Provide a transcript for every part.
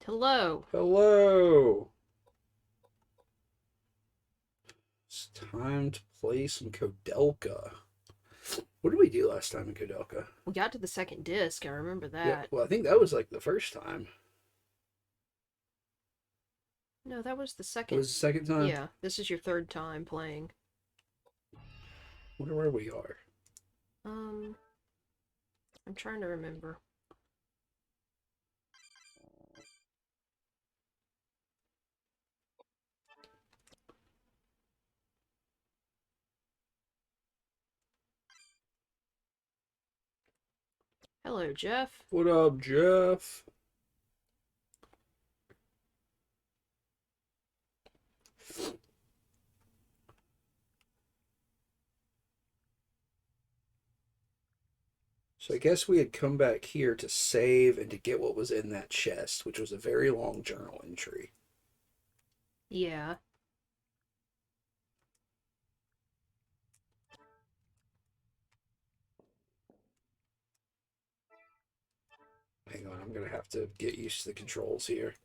Hello. Hello! It's time to play some Koudelka. What did we do last time in Koudelka? We got to the second disc. I remember Yeah, that. well, I think that was like the first time. No, that was the It second. was the second time? Yeah, this is your third time playing. Wonder where we are. Um, I'm trying to remember. Hello, Jeff. What up, Jeff? So I guess we had come back here to save and to get what was in that chest, which was a very long journal entry. Yeah. Hang on, I'm gonna have to get used to the controls here.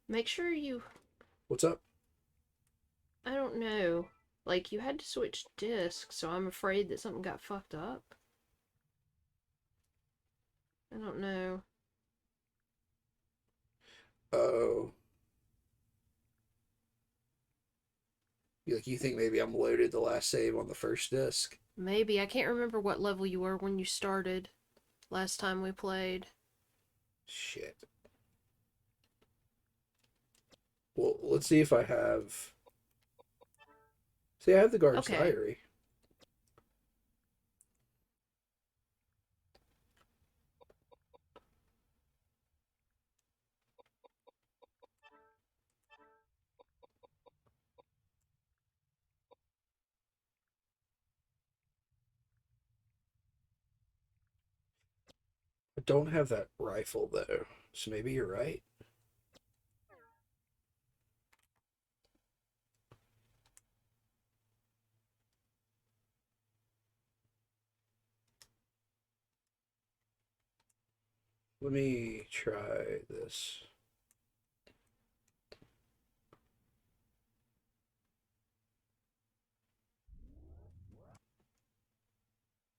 Make sure you. What's up? I don't know. Like, you had to switch discs, so I'm afraid that something got fucked up. I don't know. Oh, you think maybe I'm loaded the last save on the first disc? Maybe. I can't remember what level you were when you started last time we played. Shit. Well, let's see if I have. See, I have the guard's Okay. diary. I don't have that rifle though, so maybe you're right. Let me try this.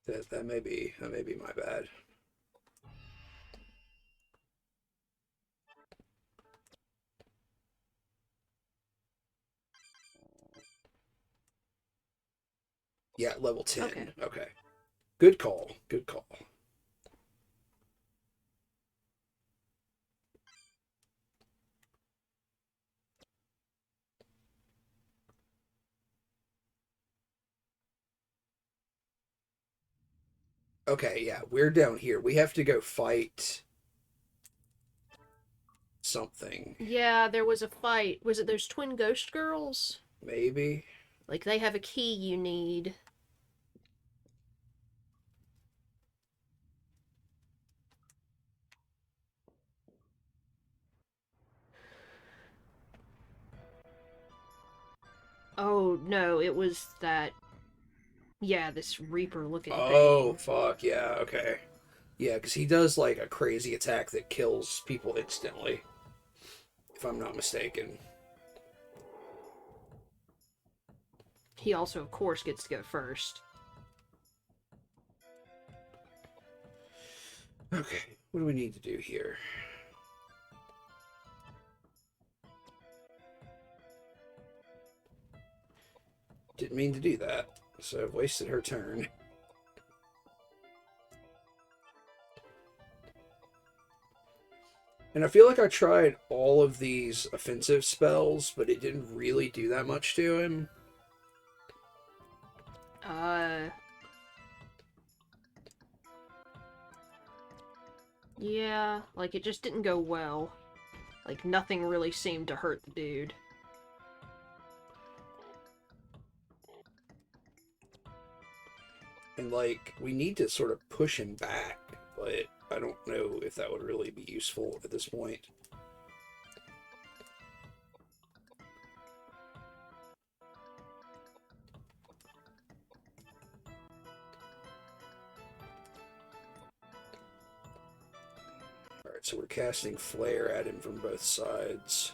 That may be my bad. Yeah, level Okay. 10. Okay. Good call. Good call. Okay, yeah, we're down here. We have to go fight something. Yeah, there was a fight. Was it those twin ghost girls? Maybe. Like, they have a key you need. Oh, no, it was that. Yeah, this Reaper looking Oh, thing. fuck. Yeah, okay. Yeah, because he does like a crazy attack that kills people instantly, if I'm not mistaken. He also, of course, gets to go first. Okay, what do we need to do here? Didn't mean to do that, so I've wasted her turn. And I feel like I tried all of these offensive spells, but it didn't really do that much to him. Uh. Yeah, like, it just didn't go well. Like, nothing really seemed to hurt the dude. And, like, we need to sort of push him back, but I don't know if that would really be useful at this point. Alright, So we're casting Flare at him from both sides.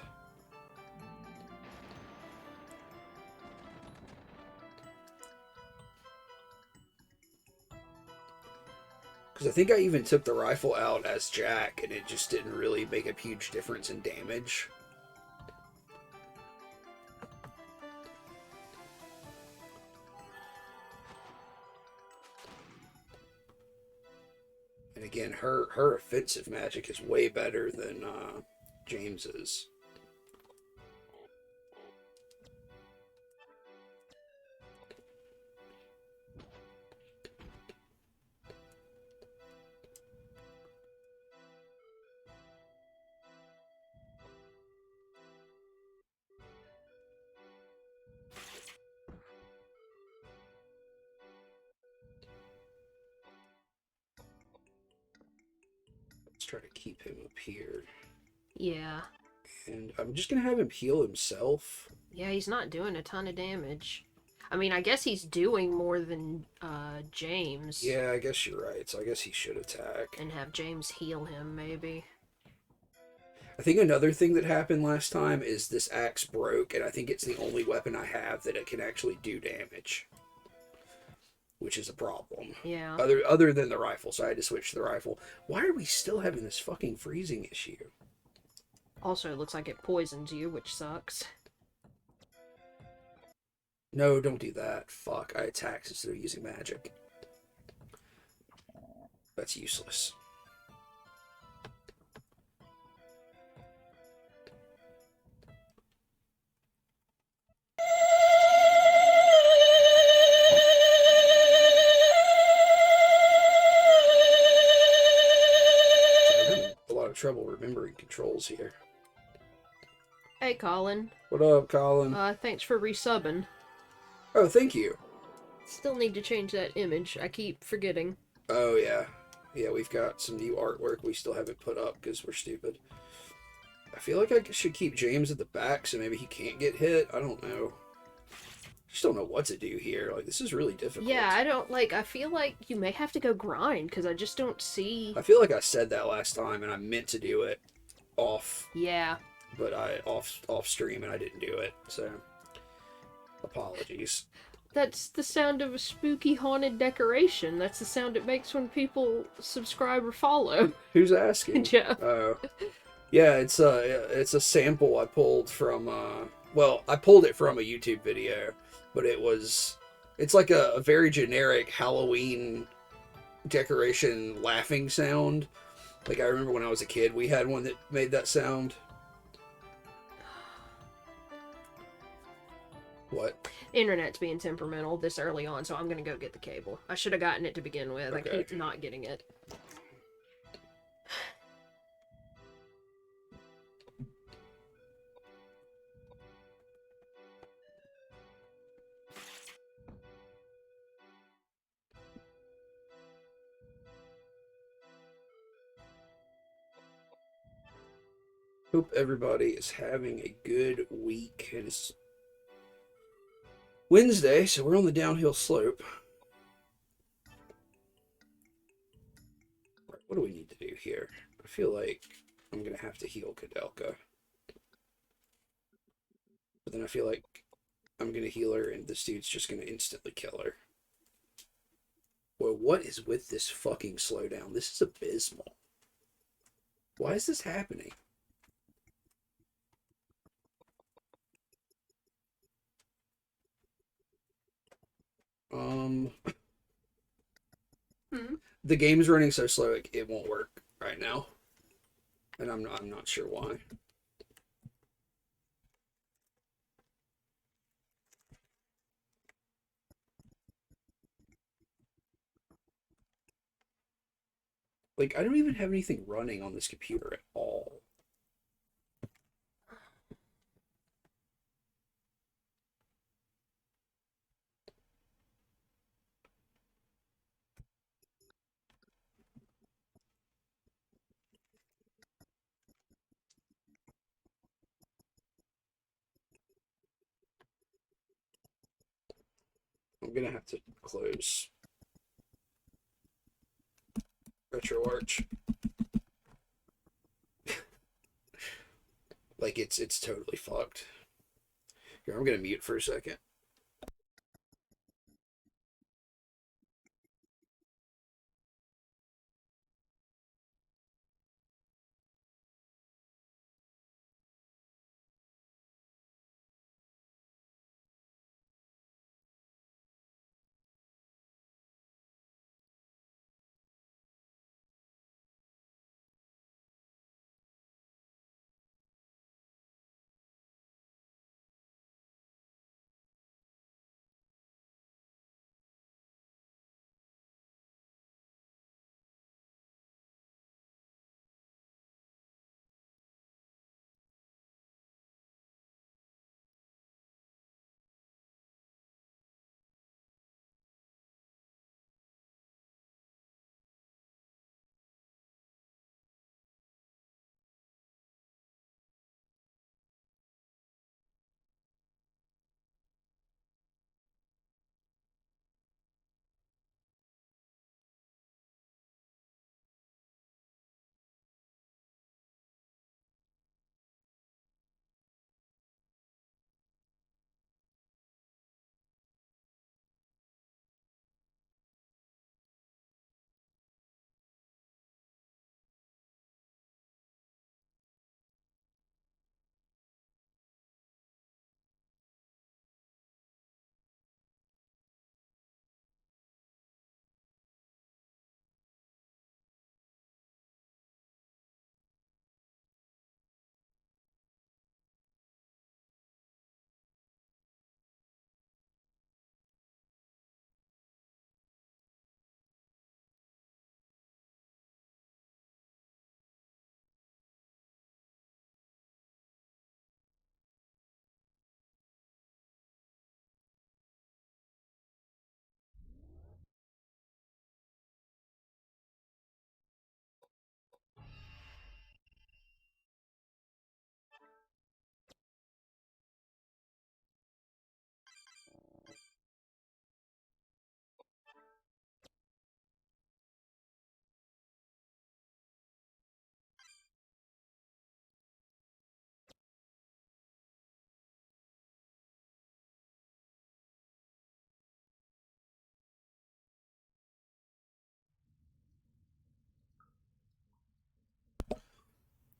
Because I think I even took the rifle out as Jack, and it just didn't really make a huge difference in damage. And again, her offensive magic is way better than James's. Let's try to keep him up here. Yeah. And I'm just going to have him heal himself. Yeah, he's not doing a ton of damage. I mean, I guess he's doing more than James. Yeah, I guess you're right. So I guess he should attack. And have James heal him, maybe. I think another thing that happened last time is this axe broke, and I think it's the only weapon I have that it can actually do damage. Which is a problem. Yeah. Other than the rifle, so I had to switch to the rifle. Why are we still having this fucking freezing issue? Also, it looks like it poisons you, which sucks. No, don't do that. Fuck, I attacked instead of using magic. That's useless. So I'm having a lot of trouble remembering controls here. Hey, Colin. What up, Colin? Thanks for resubbing. Oh, thank you. Still need to change that image. I keep forgetting. Oh, yeah. Yeah, we've got some new artwork we still haven't put up because we're stupid. I feel like I should keep James at the back so maybe he can't get hit. I don't know. I just don't know what to do here. Like, this is really difficult. Yeah, I feel like you may have to go grind, because I just don't see... I feel like I said that last time, and I meant to do it off. Yeah. But I off stream, and I didn't do it, so... Apologies. That's the sound of a spooky haunted decoration. That's the sound it makes when people subscribe or follow. Who's asking? Jeff. Oh. Yeah, it's a sample I pulled from, well, I pulled it from a YouTube video, but it's like a very generic Halloween decoration laughing sound. Like, I remember when I was a kid, we had one that made that sound. What? Internet's being temperamental this early on, so I'm gonna go get the cable. I should have gotten it to begin with. Okay. I keep not getting it. Hope everybody is having a good week. It is Wednesday, so we're on the downhill slope. Right, what do we need to do here? I feel like I'm going to have to heal Koudelka. But then I feel like I'm going to heal her and this dude's just going to instantly kill her. Boy, what is with this fucking slowdown? This is abysmal. Why is this happening? The game's running so slow it won't work right now. And I'm not sure why. Like, I don't even have anything running on this computer at all. I'm gonna have to close RetroArch. Like it's totally fucked. Here, I'm gonna mute for a second.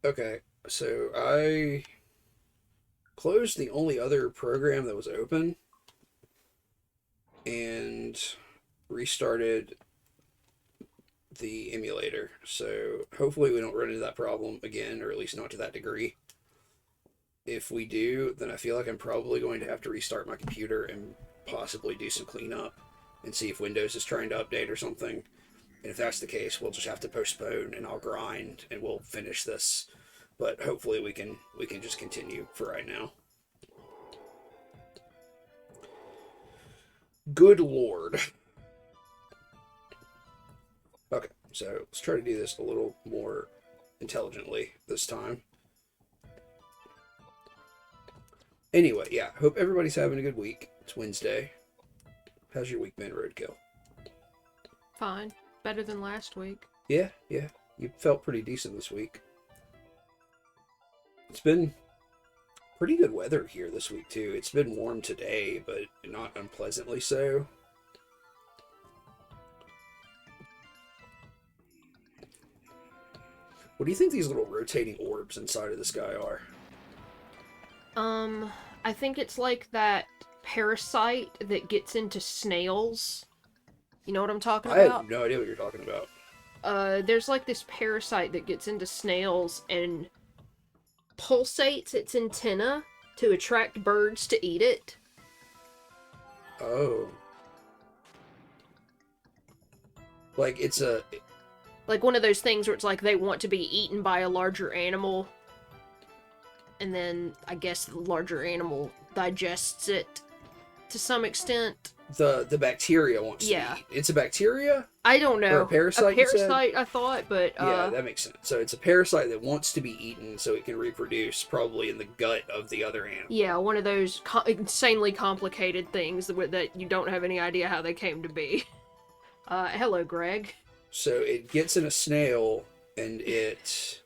Okay, so I closed the only other program that was open and restarted the emulator. So hopefully we don't run into that problem again, or at least not to that degree. If we do, then I feel like I'm probably going to have to restart my computer and possibly do some cleanup and see if Windows is trying to update or something. And if that's the case, we'll just have to postpone and I'll grind and we'll finish this. But hopefully we can just continue for right now. Good lord. Okay, so let's try to do this a little more intelligently this time. Anyway, yeah, hope everybody's having a good week. It's Wednesday. How's your week been, Roadkill? Fine. Better than last week. Yeah, yeah. You felt pretty decent this week. It's been pretty good weather here this week, too. It's been warm today, but not unpleasantly so. What do you think these little rotating orbs inside of this guy are? I think it's like that parasite that gets into snails. You know what I'm talking I about? have no idea what you're talking about. There's like this parasite that gets into snails and pulsates its antenna to attract birds to eat it. Oh. Like it's a Like one of those things where it's like they want to be eaten by a larger animal, and then I guess the larger animal digests it to some extent. the bacteria wants to Yeah. eat. It's a bacteria I don't know. or a parasite. A You said? parasite, I thought, but Yeah, that makes sense. So it's a parasite that wants to be eaten so it can reproduce, probably in the gut of the other animal. yeah, one of those insanely complicated things that you don't have any idea how they came to be. Hello, Greg. So it gets in a snail and it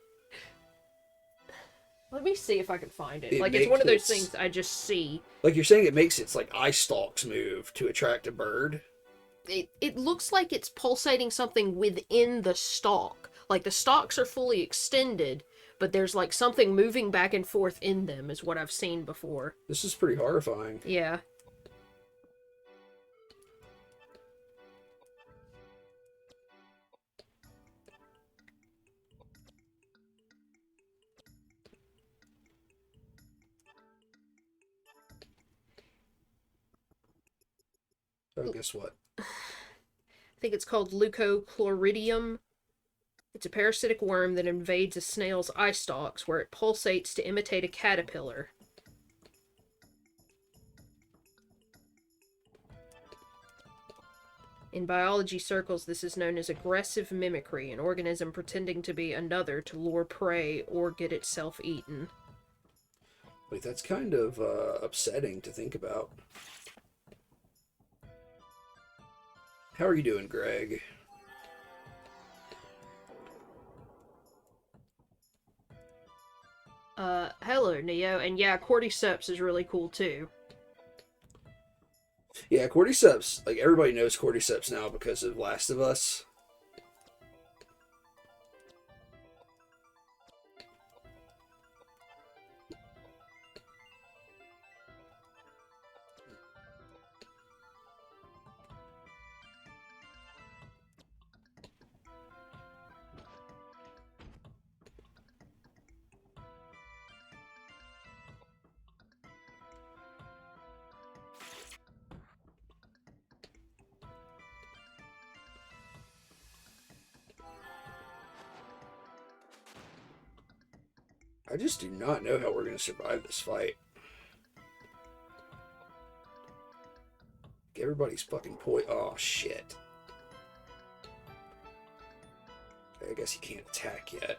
Let me see if I can find it. It Like, it's one of those makes things I just see. like you're saying, it makes its like eye stalks move to attract a bird. It looks like it's pulsating something within the stalk. Like, the stalks are fully extended, but there's, like, something moving back and forth in them, is what I've seen before. This is pretty horrifying. Yeah. Oh, guess what? I think it's called leucochloridium. It's a parasitic worm that invades a snail's eye stalks, where it pulsates to imitate a caterpillar. In biology circles, this is known as aggressive mimicry, an organism pretending to be another to lure prey or get itself eaten. Like, that's kind of upsetting to think about. How are you doing, Greg? Hello, Neo. And yeah, cordyceps is really cool too. Yeah, cordyceps. Like, everybody knows cordyceps now because of Last of Us. I just do not know how we're going to survive this fight. Everybody's fucking oh, shit. I guess he can't attack yet.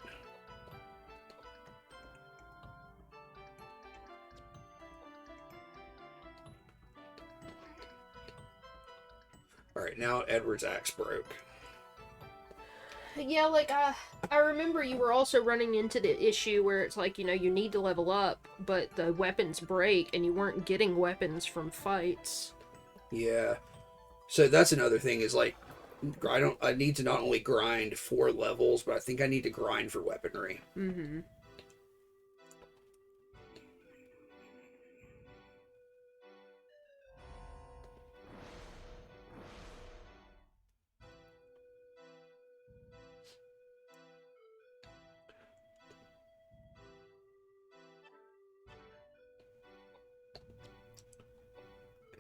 Alright, now Edward's axe broke. Yeah, like, I remember you were also running into the issue where it's like, you know, you need to level up, but the weapons break, and you weren't getting weapons from fights. Yeah. So that's another thing is, like, I need to not only grind for levels, but I think I need to grind for weaponry. Mm-hmm.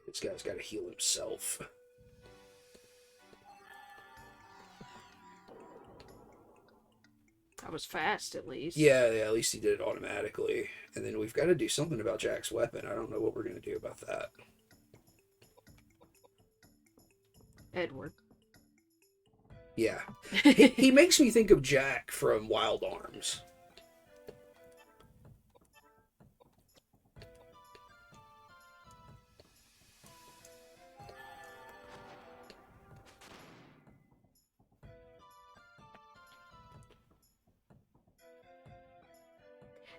This guy's got to heal himself. That was fast, at least. Yeah, at least he did it automatically. And then we've got to do something about Jack's weapon. I don't know what we're going to do about that. Edward. Yeah. he makes me think of Jack from Wild Arms.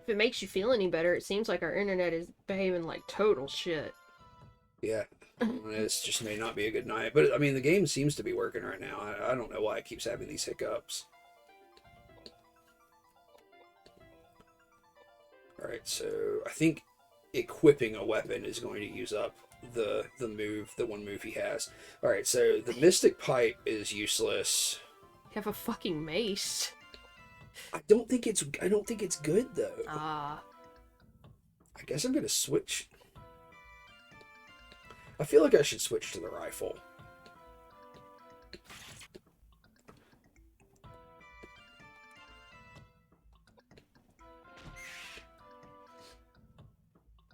If it makes you feel any better, it seems like our internet is behaving like total shit. Yeah. This just may not be a good night. But, I mean, the game seems to be working right now. I don't know why it keeps having these hiccups. Alright, so I think equipping a weapon is going to use up the one move he has. Alright, so the Mystic Pipe is useless. You have a fucking mace. I don't think it's good though. Ah. I guess I'm gonna switch. I feel like I should switch to the rifle.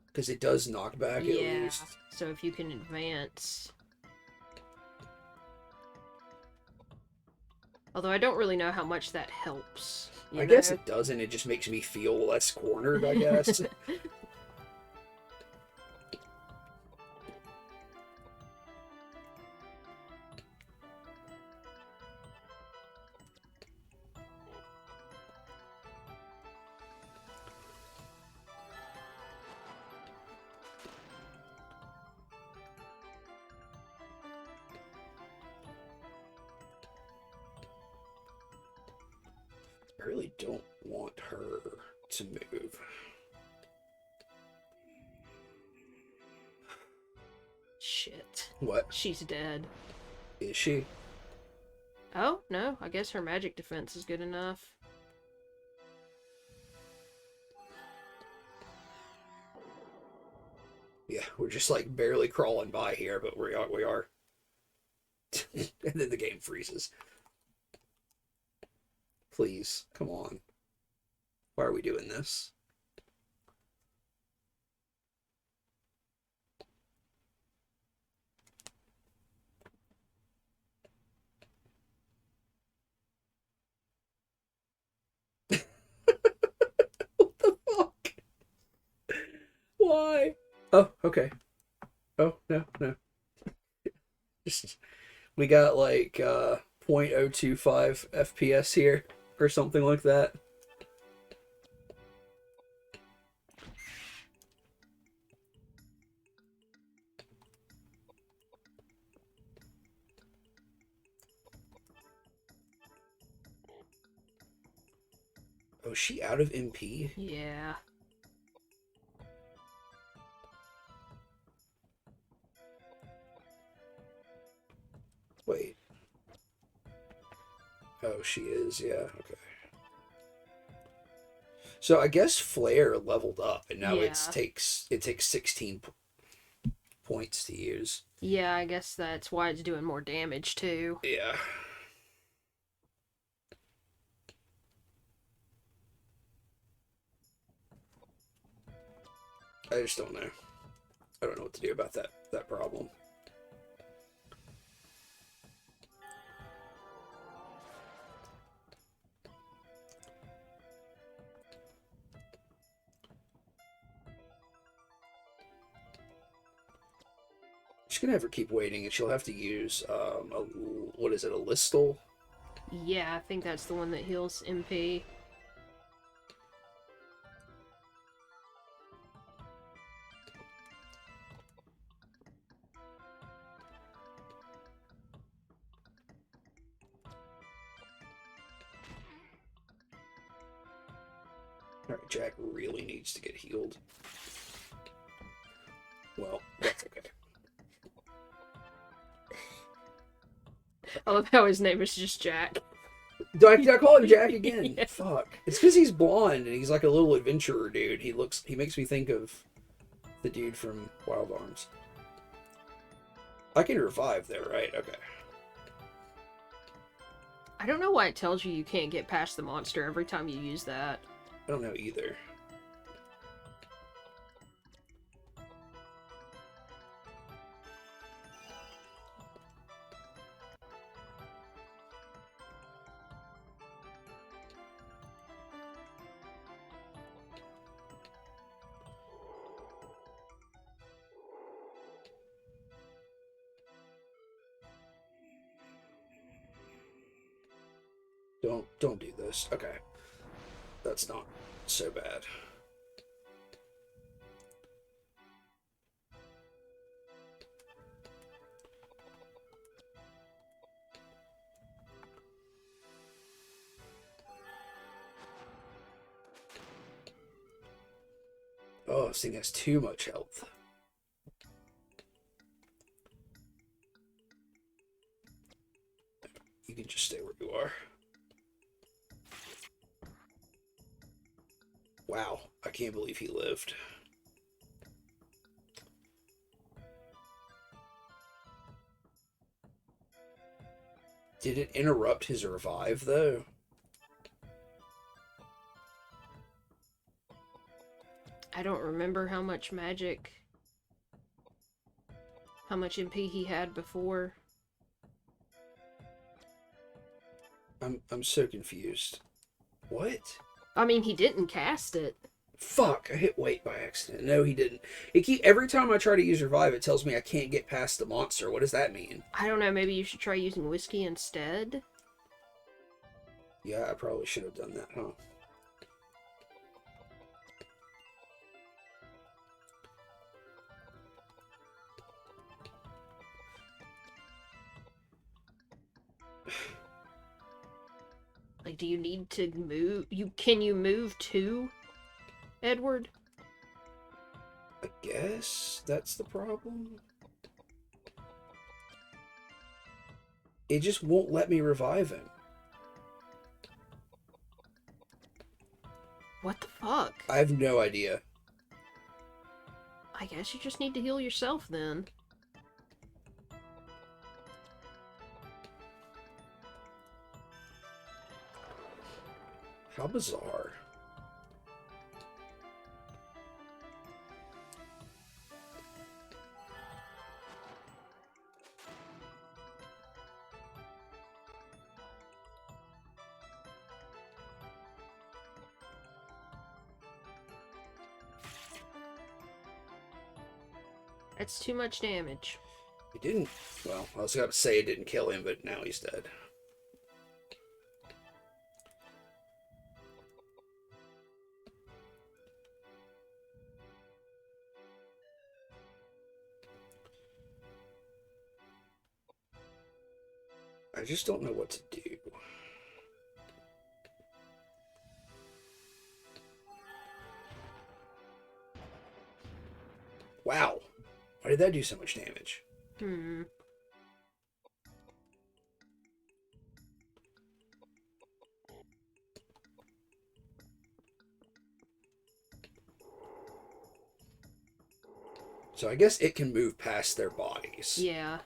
Because it does knock back at least. So if you can advance. Although I don't really know how much that helps. I guess it doesn't. It just makes me feel less cornered, I guess. I really don't want her to move. Shit. What? She's dead. Is she? Oh, no. I guess her magic defense is good enough. Yeah, we're just like barely crawling by here, but we are. And then the game freezes. Please, come on. Why are we doing this? What the fuck? Why? Oh, okay. Oh, no, no. Just we got like 0.025 FPS here or something like that. Oh, is she out of MP? Yeah. Wait. Oh, she is, yeah, okay. So I guess Flare leveled up, and now Yeah. it takes 16 points to use. Yeah, I guess that's why it's doing more damage, too. Yeah. I just don't know. I don't know what to do about that problem. She's gonna have her keep waiting, and she'll have to use what is it, a listle? Yeah, I think that's the one that heals MP. All right, Jack really needs to get healed. Well, that's okay. I love how his name is just Jack. Do I call him Jack again? Yeah. Fuck. It's because he's blonde and he's like a little adventurer dude. He makes me think of the dude from Wild Arms. I can revive there, right? Okay. I don't know why it tells you can't get past the monster every time you use that. I don't know either. Don't do this. Okay. That's not so bad. Oh, this thing has too much health. You can just stay where you are. Wow, I can't believe he lived. Did it interrupt his revive, though? I don't remember how much MP he had before. I'm so confused. What? I mean, he didn't cast it. Fuck, I hit wait by accident. No, he didn't. Every time I try to use revive, it tells me I can't get past the monster. What does that mean? I don't know, maybe you should try using whiskey instead? Yeah, I probably should have done that, huh? Like, do you need to move? Can you move to Edward? I guess that's the problem. It just won't let me revive him. What the fuck? I have no idea. I guess you just need to heal yourself then. How bizarre. That's too much damage. It didn't... Well, I was going to say it didn't kill him, but now he's dead. I just don't know what to do. Wow. Why did that do so much damage? Hmm. So I guess it can move past their bodies. Yeah.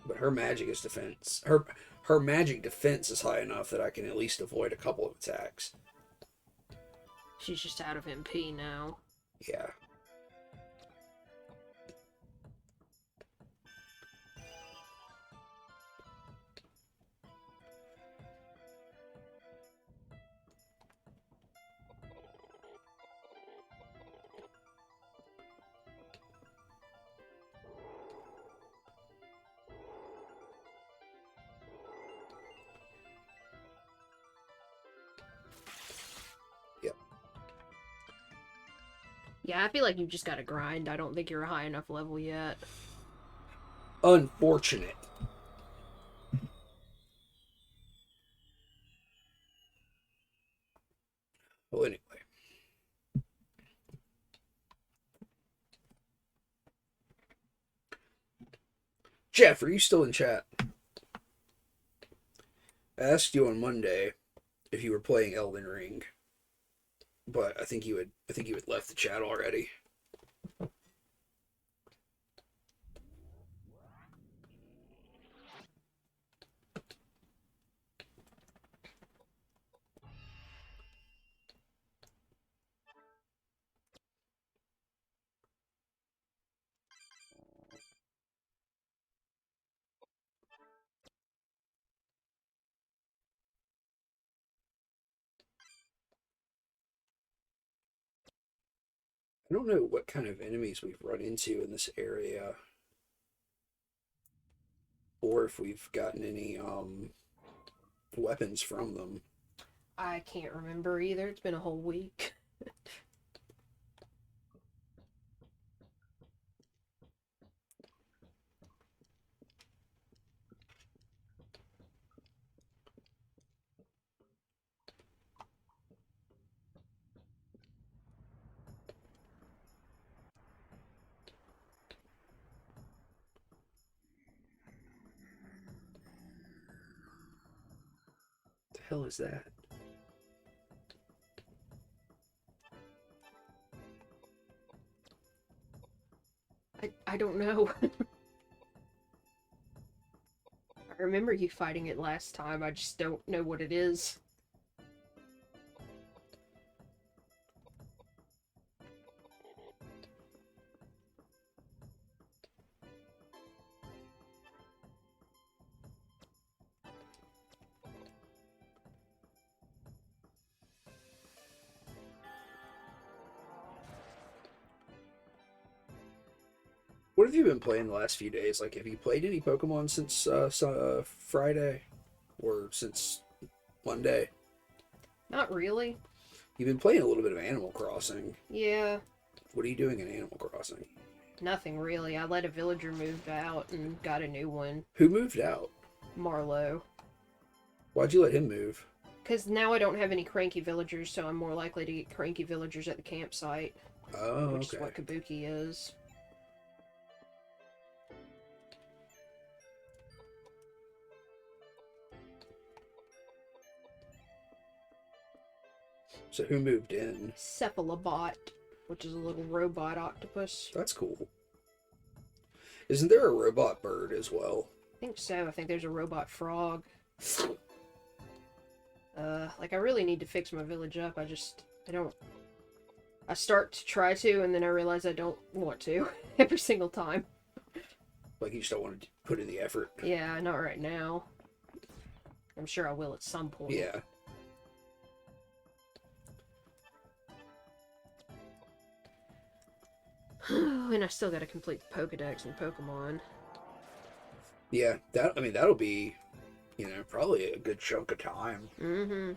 But her magic is defense. Her magic defense is high enough that I can at least avoid a couple of attacks. She's just out of MP now. Yeah. Yeah, I feel like you've just got to grind. I don't think you're a high enough level yet. Unfortunate. Well, anyway. Jeff, are you still in chat? I asked you on Monday if you were playing Elden Ring, but I think you had left the chat already. I don't know what kind of enemies we've run into in this area, or if we've gotten any weapons from them. I can't remember either. It's been a whole week. What the hell is that? I don't know. I remember you fighting it last time. I just don't know what it is. What have you been playing the last few days? Like, have you played any Pokemon since Friday, or since Monday? Not really. You've been playing a little bit of Animal Crossing. Yeah. What are you doing in Animal Crossing? Nothing really. I let a villager move out and got a new one. Who moved out? Marlowe. Why'd you let him move? Because now I don't have any cranky villagers, so I'm more likely to get cranky villagers at the campsite. Oh, which okay. is what Kabuki is. So who moved in? Cephalobot, which is a little robot octopus. That's cool. Isn't there a robot bird as well? I think so. I think there's a robot frog. Like, I really need to fix my village up. I don't... I start to try to, and then I realize I don't want to. Every single time. Like, you just don't want to put in the effort. Yeah, not right now. I'm sure I will at some point. Yeah. And I still gotta complete the Pokedex and Pokemon. Yeah, that'll be, probably a good chunk of time. Mm-hmm.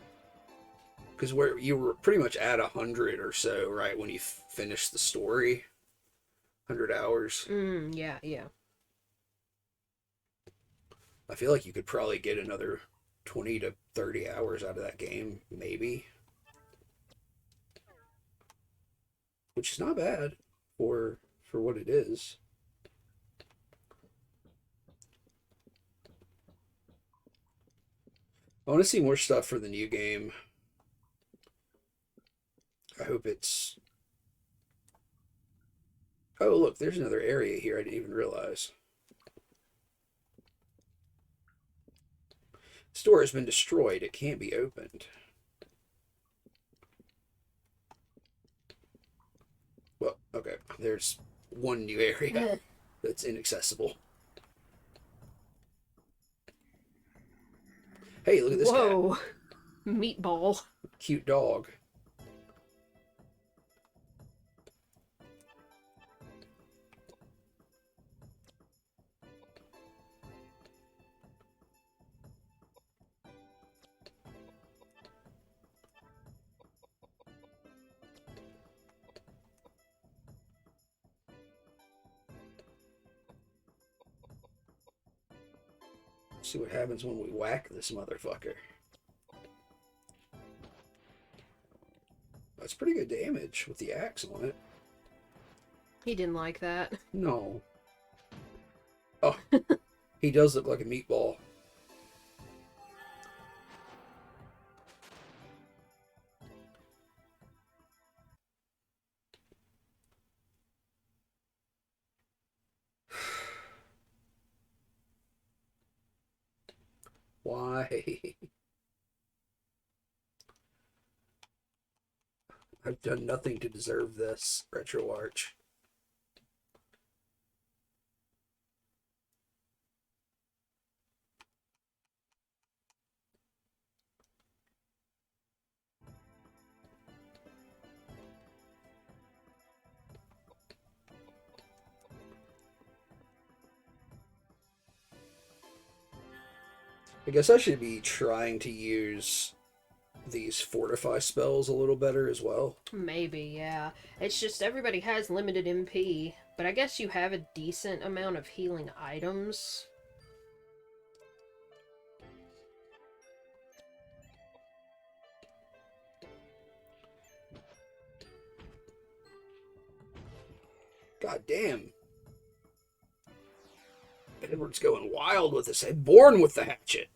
Because you were pretty much at 100 or so, right, when you finished the story? 100 hours. Yeah. I feel like you could probably get another 20 to 30 hours out of that game, maybe. Which is not bad for what it is. I want to see more stuff for the new game. I hope it's... Oh, look, there's another area here I didn't even realize. The store has been destroyed. It can't be opened. Well, okay. There's one new area that's inaccessible. Hey, look at this Whoa. cat. Meatball. Cute dog. See what happens when we whack this motherfucker. That's pretty good damage with the axe on it. He didn't like that. No. Oh, he does look like a meatball. Why? I've done nothing to deserve this, RetroArch. I guess I should be trying to use these fortify spells a little better as well. Maybe, yeah. It's just everybody has limited MP, but I guess you have a decent amount of healing items. God damn. Edward's going wild with this head. Born with the hatchet.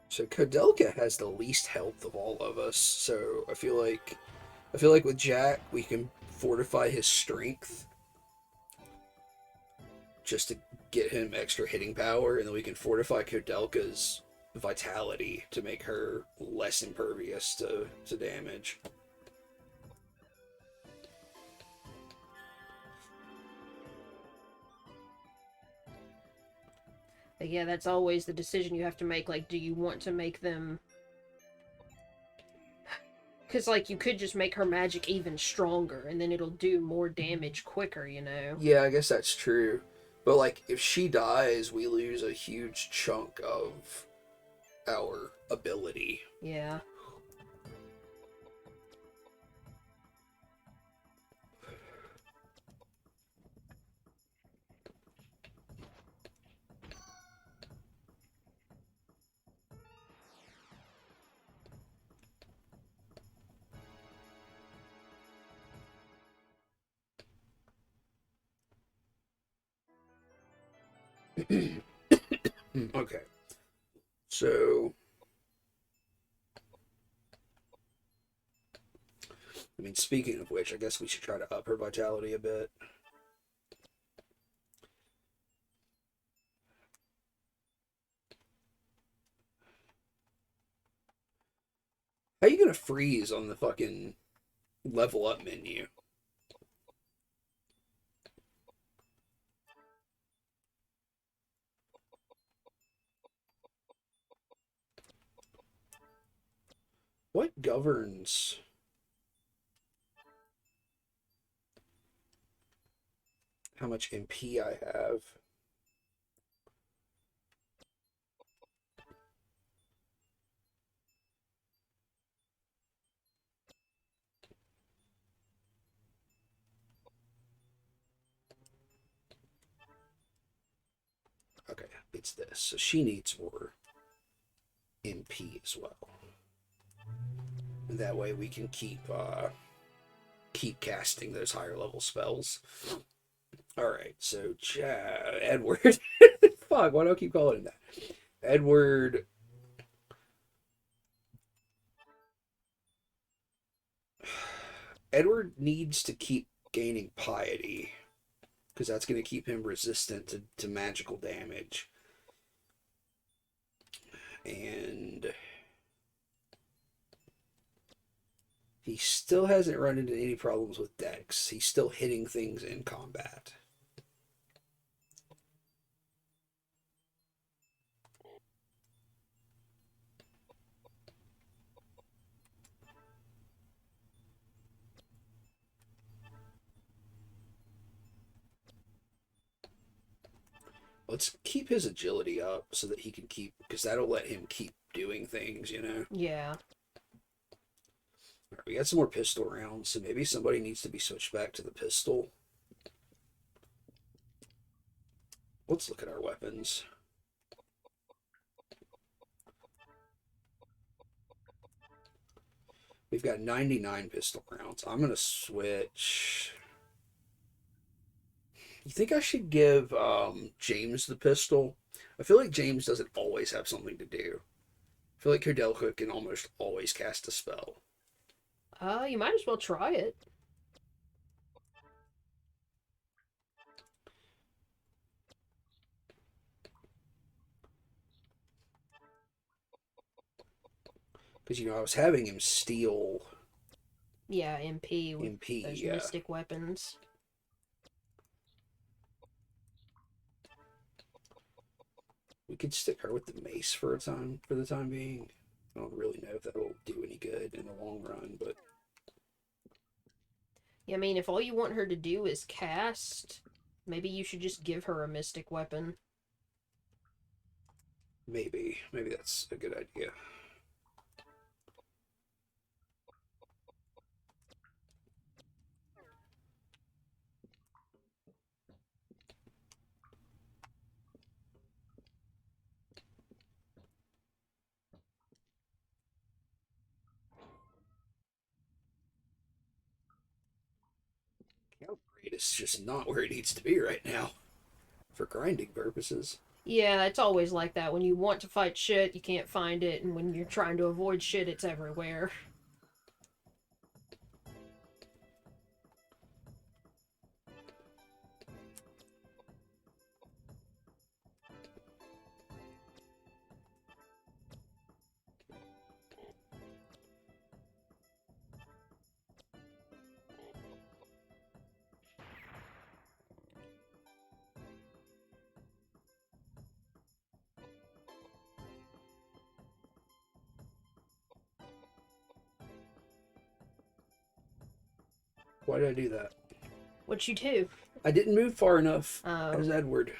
So Koudelka has the least health of all of us, so I feel like with Jack we can fortify his strength just to get him extra hitting power, and then we can fortify Koudelka's vitality to make her less impervious to damage. But yeah, that's always the decision you have to make. Like, do you want to make them... Because, like, you could just make her magic even stronger, and then it'll do more damage quicker, you know? Yeah, I guess that's true. But like, if she dies, we lose a huge chunk of our ability. Yeah. Okay. So, I mean, speaking of which, I guess we should try to up her vitality a bit. How you gonna freeze on the fucking level up menu? What governs how much MP I have? Okay, it's this. So she needs more MP as well. And that way we can keep casting those higher level spells. All right, so Edward. Fuck, why do I keep calling him that? Edward. Edward needs to keep gaining piety because that's going to keep him resistant to magical damage. And he still hasn't run into any problems with Dex. He's still hitting things in combat. Let's keep his agility up so that he can keep, because that'll let him keep doing things, you know? Yeah. All right, we got some more pistol rounds, so maybe somebody needs to be switched back to the pistol. Let's look at our weapons. We've got 99 pistol rounds. I'm going to switch. You think I should give James the pistol? I feel like James doesn't always have something to do. I feel like Koudelka can almost always cast a spell. You might as well try it. Because, you know, I was having him steal Yeah, MP with MP, those yeah. mystic weapons. We could stick her with the mace for the time being. I don't really know if that'll do any good in the long run, but Yeah, I mean, if all you want her to do is cast, maybe you should just give her a mystic weapon. maybe that's a good idea. Count rate is just not where it needs to be right now for grinding purposes. Yeah, it's always like that. When you want to fight shit, you can't find it, and when you're trying to avoid shit, it's everywhere. Why did I do that? What'd you do? I didn't move far enough Oh. as Edward.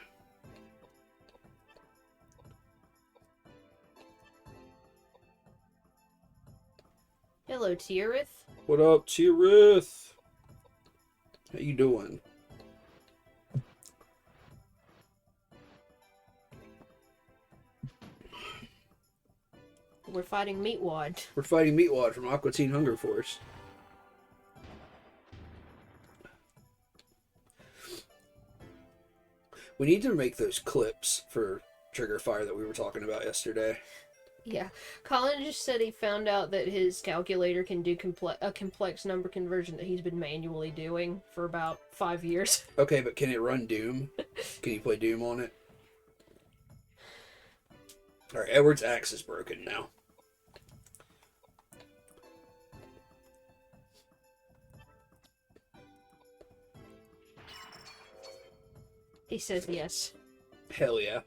Hello, Tierith. What up, Tirith? How you doing? We're fighting Meatwad. We're fighting Meatwad from Aqua Teen Hunger Force. We need to make those clips for Trigger Fire that we were talking about yesterday. Yeah. Colin just said he found out that his calculator can do a complex number conversion that he's been manually doing for about 5 years. Okay, but can it run Doom? Can you play Doom on it? Alright, Edward's axe is broken now. He says yes. Hell yeah.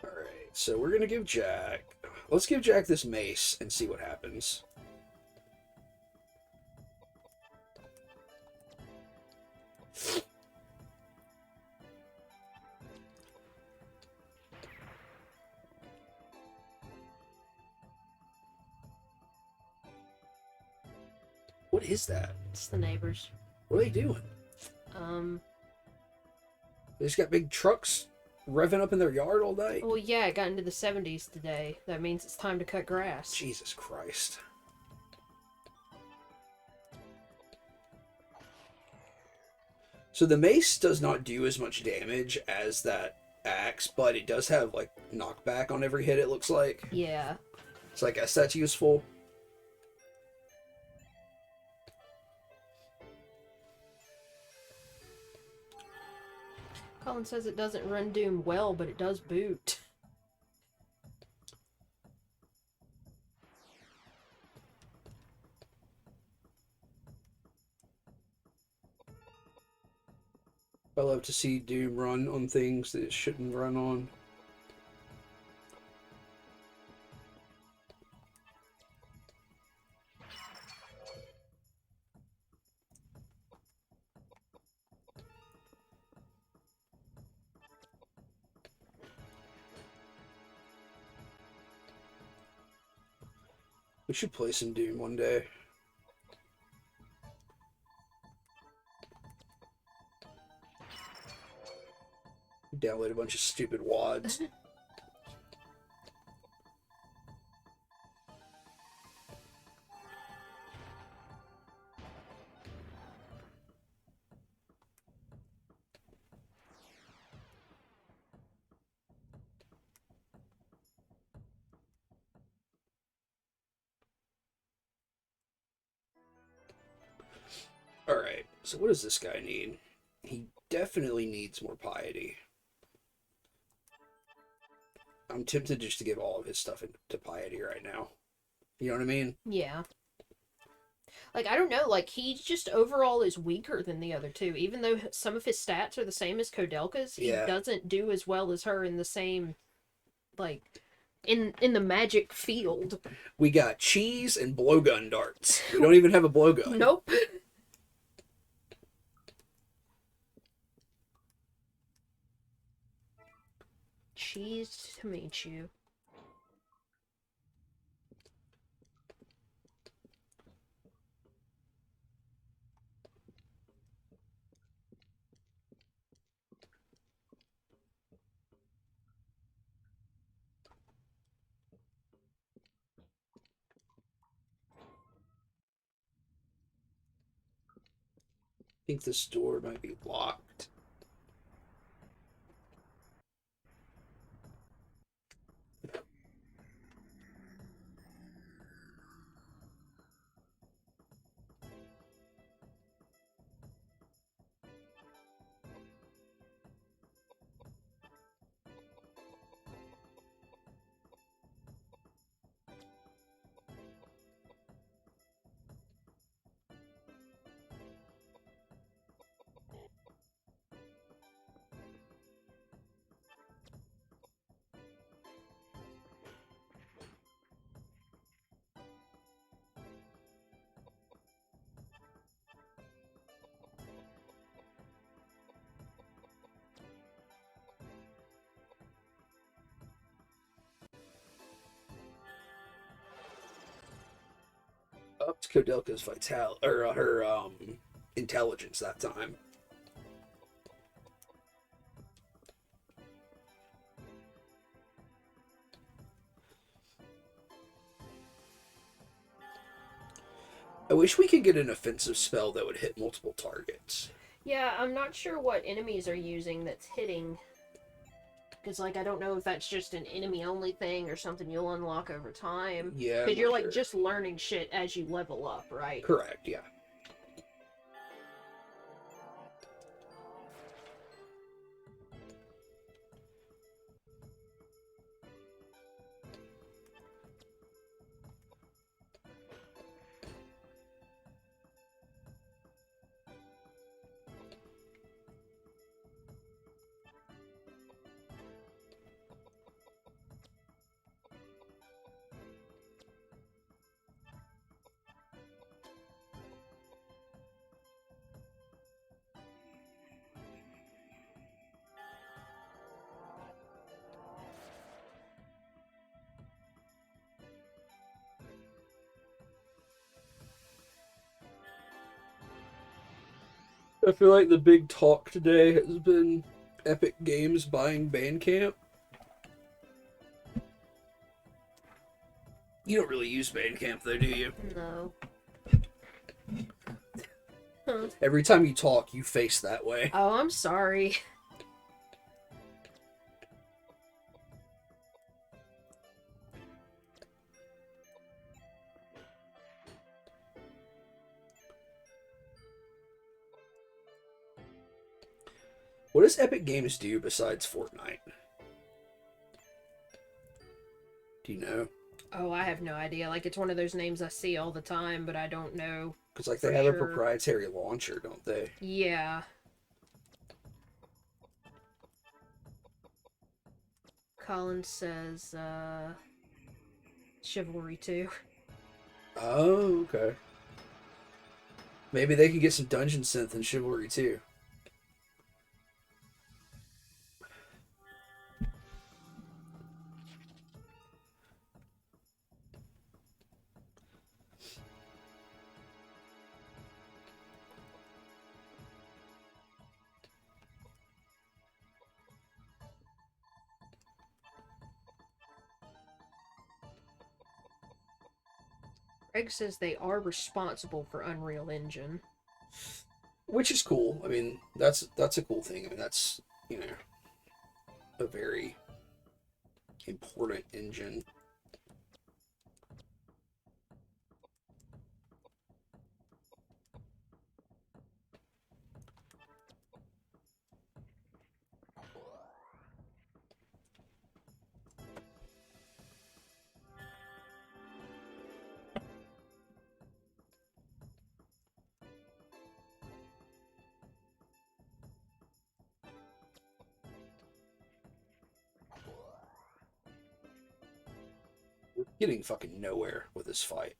Alright, so we're gonna give Jack... Let's give Jack this mace and see what happens. What is that? It's the neighbors. What are they doing? They just got big trucks revving up in their yard all night? Well, yeah, it got into the 70s today. That means it's time to cut grass. Jesus Christ. So the mace does not do as much damage as that axe, but it does have, like, knockback on every hit, it looks like. Yeah. So I guess that's useful. Colin says it doesn't run Doom well, but it does boot. I love to see Doom run on things that it shouldn't run on. We should play some Doom one day. Download a bunch of stupid wads. Alright, so what does this guy need? He definitely needs more piety. I'm tempted just to give all of his stuff to piety right now. You know what I mean? Yeah. Like, I don't know, like, he just overall is weaker than the other two. Even though some of his stats are the same as Koudelka's, he doesn't do as well as her in the same, like, in the magic field. We got cheese and blowgun darts. We don't even have a blowgun. Nope. Cheese to meet you. I think this door might be locked. Koudelka's her intelligence that time. I wish we could get an offensive spell that would hit multiple targets. Yeah, I'm not sure what enemies are using that's hitting. Because, like, I don't know if that's just an enemy-only thing or something you'll unlock over time. Yeah, because you're, like, sure. just learning shit as you level up, right? Correct, yeah. I feel like the big talk today has been Epic Games buying Bandcamp. You don't really use Bandcamp, though, do you? No. Every time you talk, you face that way. Oh, I'm sorry. What does Epic Games do besides Fortnite? Do you know? Oh, I have no idea. Like, it's one of those names I see all the time, but I don't know. Because, like, they have a proprietary launcher, don't they? Yeah. Colin says, Chivalry 2. Oh, okay. Maybe they could get some Dungeon Synth in Chivalry too. Greg says they are responsible for Unreal Engine. Which is cool. I mean, that's a cool thing. I mean, that's, you know, a very important engine. We're getting fucking nowhere with this fight.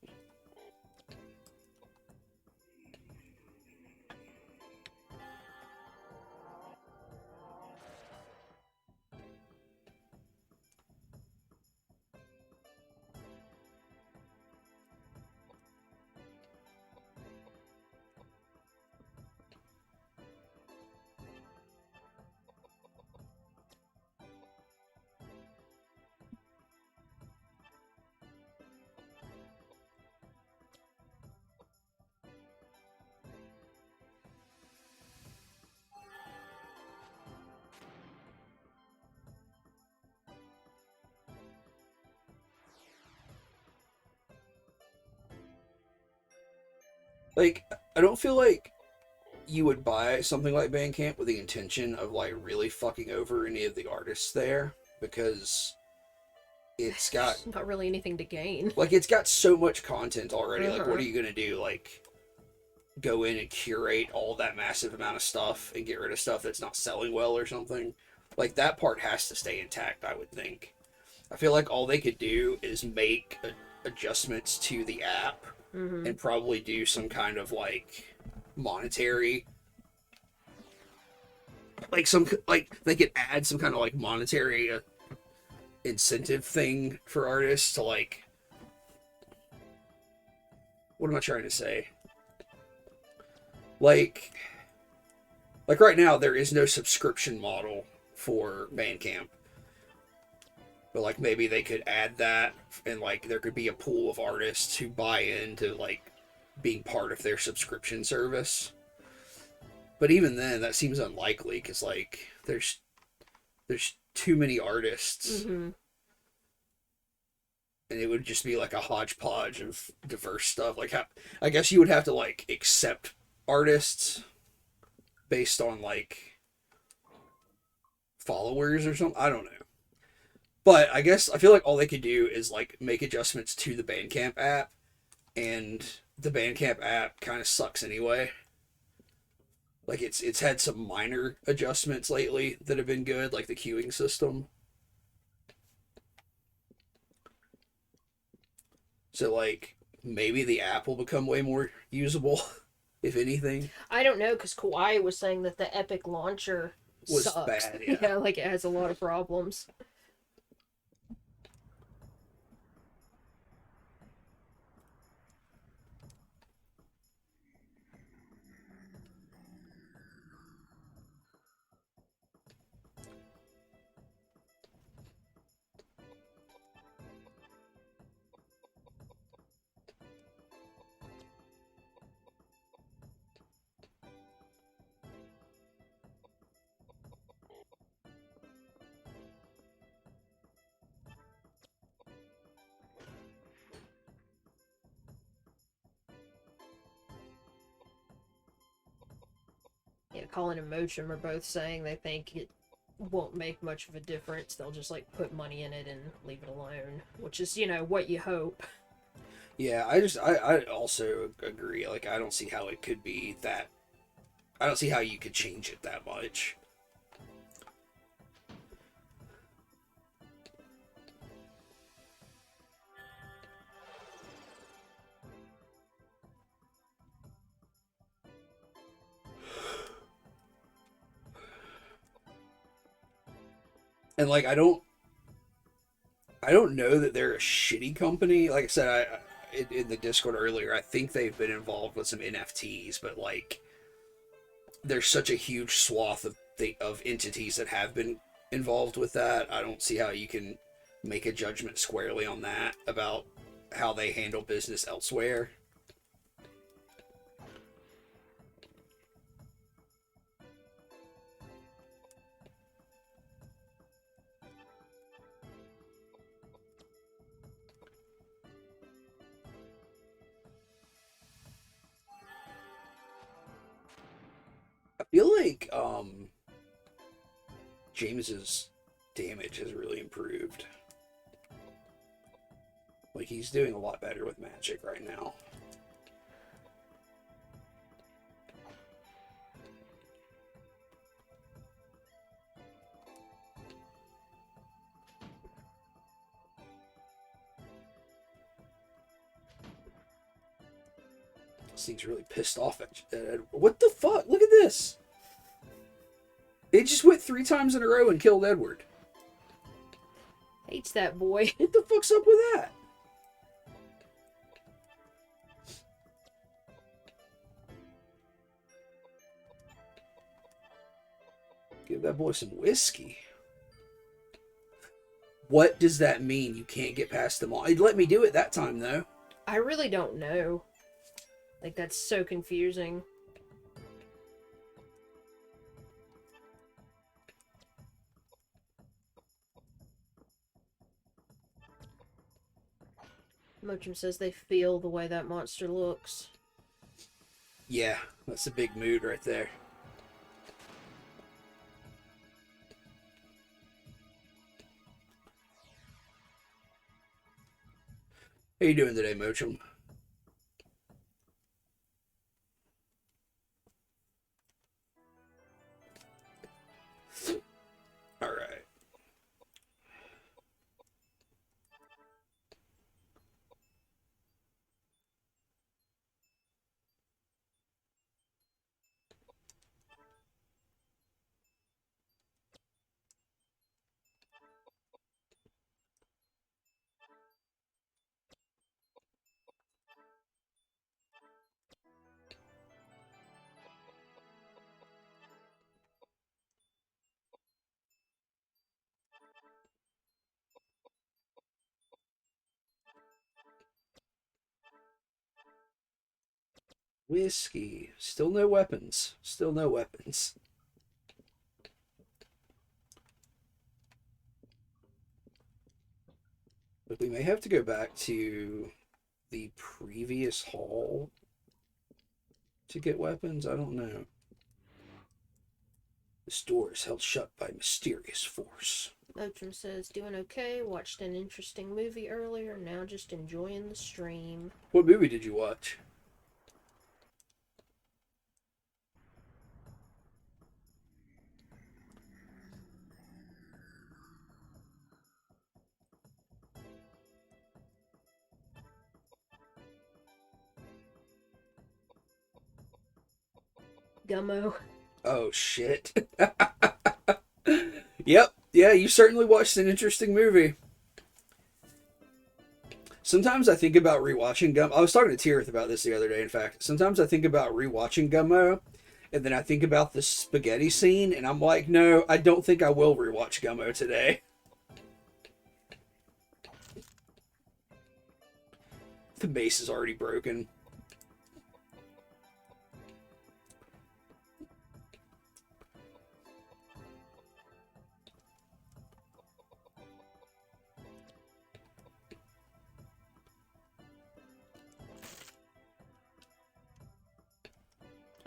Like, I don't feel like you would buy something like Bandcamp with the intention of, like, really fucking over any of the artists there, because it's got... There's not really anything to gain. Like, it's got so much content already. Like, what are you gonna do? Like, go in and curate all that massive amount of stuff and get rid of stuff that's not selling well or something? Like, that part has to stay intact, I would think. I feel like all they could do is make adjustments to the app and probably do some kind of, like, monetary, like, they could add some kind of, like, monetary incentive thing for artists to, like, what am I trying to say? Like right now there is no subscription model for Bandcamp. But like maybe they could add that, and like there could be a pool of artists who buy into like being part of their subscription service. But even then, that seems unlikely because like there's too many artists, Mm-hmm. and it would just be like a hodgepodge of diverse stuff. Like I guess you would have to like accept artists based on like followers or something. I don't know. But I guess I feel like all they could do is like make adjustments to the Bandcamp app, and the Bandcamp app kind of sucks anyway. Like it's had some minor adjustments lately that have been good, like the queuing system. So like maybe the app will become way more usable, if anything. I don't know, because Kawhi was saying that the Epic launcher Was sucks. bad, yeah. Yeah, like it has a lot of problems. Yeah, Colin and Motion were both saying they think it won't make much of a difference. They'll just like put money in it and leave it alone, which is, what you hope. Yeah, I also agree. Like I don't see how it could be that. I don't see how you could change it that much. And like I don't know that they're a shitty company. Like I said, in the Discord earlier, I think they've been involved with some NFTs, but like there's such a huge swath of entities that have been involved with that. I don't see how you can make a judgment squarely on that about how they handle business elsewhere. I feel like James's damage has really improved. Like he's doing a lot better with magic right now. This thing's really pissed off at Edward. What the fuck? Look at this. It just went 3 times in a row and killed Edward. Hates that boy. What the fuck's up with that? Give that boy some whiskey. What does that mean? You can't get past them all. It let me do it that time, though. I really don't know. Like, that's so confusing. Mochum says they feel the way that monster looks. Yeah, that's a big mood right there. How you doing today, Mochum? All right. Whiskey. Still no weapons. Still no weapons. But we may have to go back to the previous hall to get weapons. I don't know. This door is held shut by mysterious force. Motrum says, doing okay. Watched an interesting movie earlier. Now just enjoying the stream. What movie did you watch? Gummo. Oh, shit. Yep. Yeah, you certainly watched an interesting movie. Sometimes I think about rewatching Gummo. I was talking to Tirith about this the other day, in fact. Sometimes I think about rewatching Gummo, and then I think about the spaghetti scene, and I'm like, no, I don't think I will rewatch Gummo today. The base is already broken.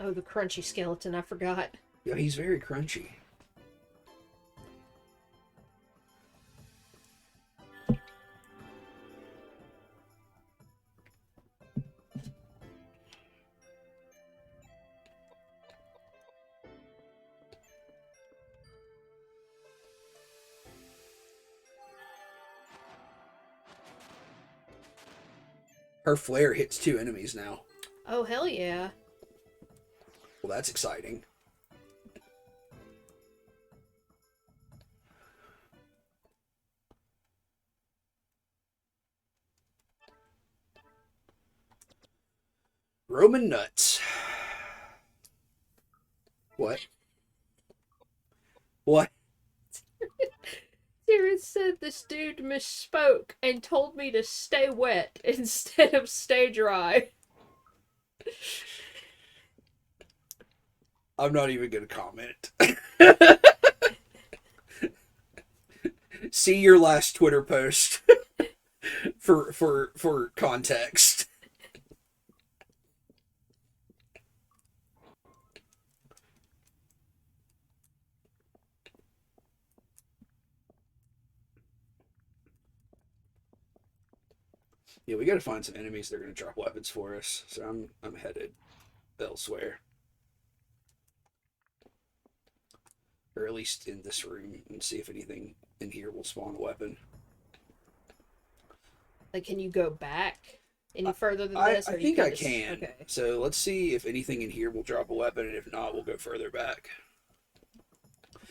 Oh, the crunchy skeleton, I forgot. Yeah, he's very crunchy. Her flare hits 2 enemies now. Oh, hell yeah. Well, that's exciting. Roman nuts. What? What? Sirius said this dude misspoke and told me to stay wet instead of stay dry. I'm not even going to comment. See your last Twitter post for context. Yeah, we got to find some enemies that are going to drop weapons for us. So I'm headed elsewhere, or at least in this room, and see if anything in here will spawn a weapon. Like, can you go back any further than this? I or think you I can. Okay. So let's see if anything in here will drop a weapon, and if not, we'll go further back.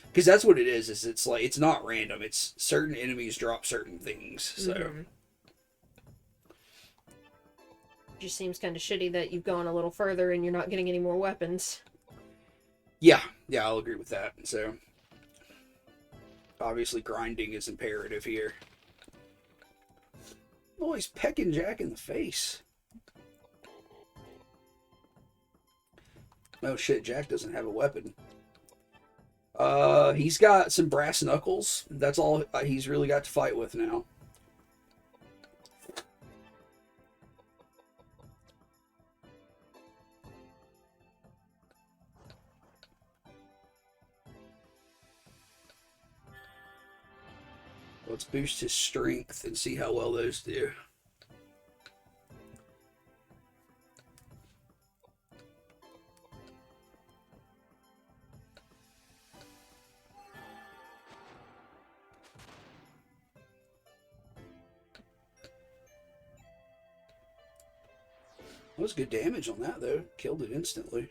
Because that's what it is. Is it's like it's not random. It's certain enemies drop certain things. So. Mm-hmm. Just seems kind of shitty that you've gone a little further and you're not getting any more weapons. Yeah, I'll agree with that. So, obviously, grinding is imperative here. Oh, he's pecking Jack in the face. Oh shit, Jack doesn't have a weapon. He's got some brass knuckles. That's all he's really got to fight with now. Let's boost his strength and see how well those do. That was good damage on that, though. Killed it instantly.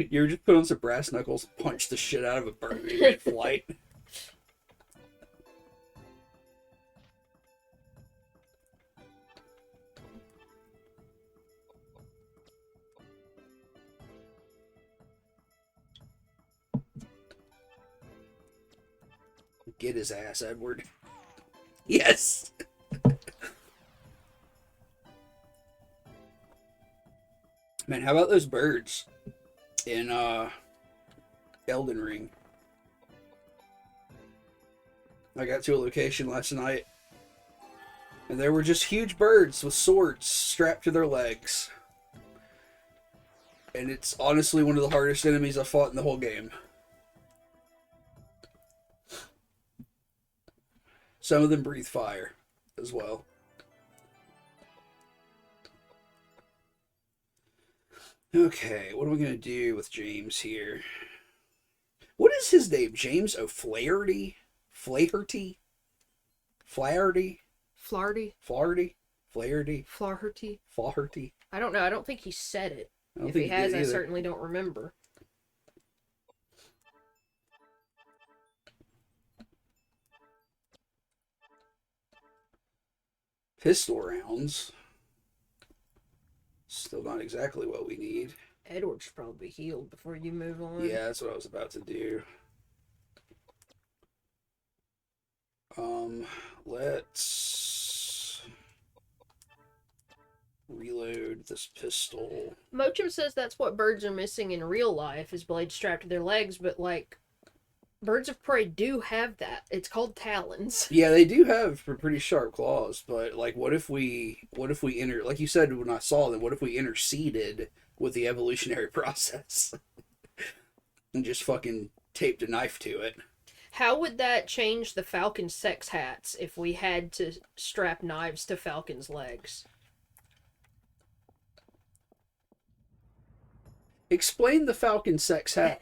You ever just put on some brass knuckles, punch the shit out of a bird in flight? Get his ass, Edward. Yes! Man, how about those birds in Elden Ring? I got to a location last night, and there were just huge birds with swords strapped to their legs. And it's honestly one of the hardest enemies I've fought in the whole game. Some of them breathe fire as well. Okay, what are we going to do with James here? What is his name? James O'Flaherty? Flaherty? Flaherty? Flarty? Flaherty? Flaherty? Flaherty? Flaherty? I don't know. I don't think he said it. If think he has, I either. certainly don't remember. Pistol rounds. Still not exactly what we need. Edward should probably be healed before you move on. Yeah, that's what I was about to do. Let's reload this pistol. Mochum says that's what birds are missing in real life, is blades strapped to their legs, but, like, birds of prey do have that. It's called talons. Yeah, they do have pretty sharp claws, but, like, what if we like you said when I saw them, what if we interceded with the evolutionary process and just fucking taped a knife to it? How would that change the falcon sex hats if we had to strap knives to falcons' legs? Explain the falcon sex hat.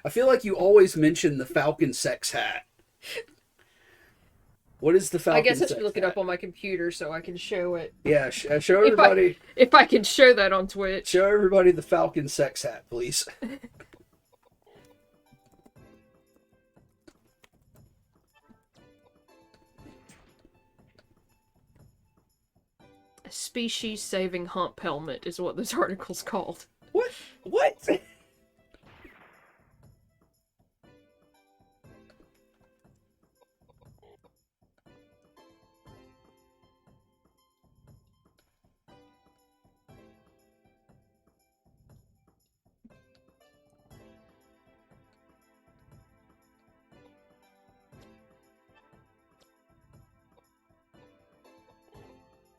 I feel like you always mention the falcon sex hat. What is the falcon I guess I sex should look hat? it up on my computer so I can show it. Yeah, show everybody. If I can show that on Twitch. Show everybody the falcon sex hat, please. A species-saving hump helmet is what this article's called. What? What?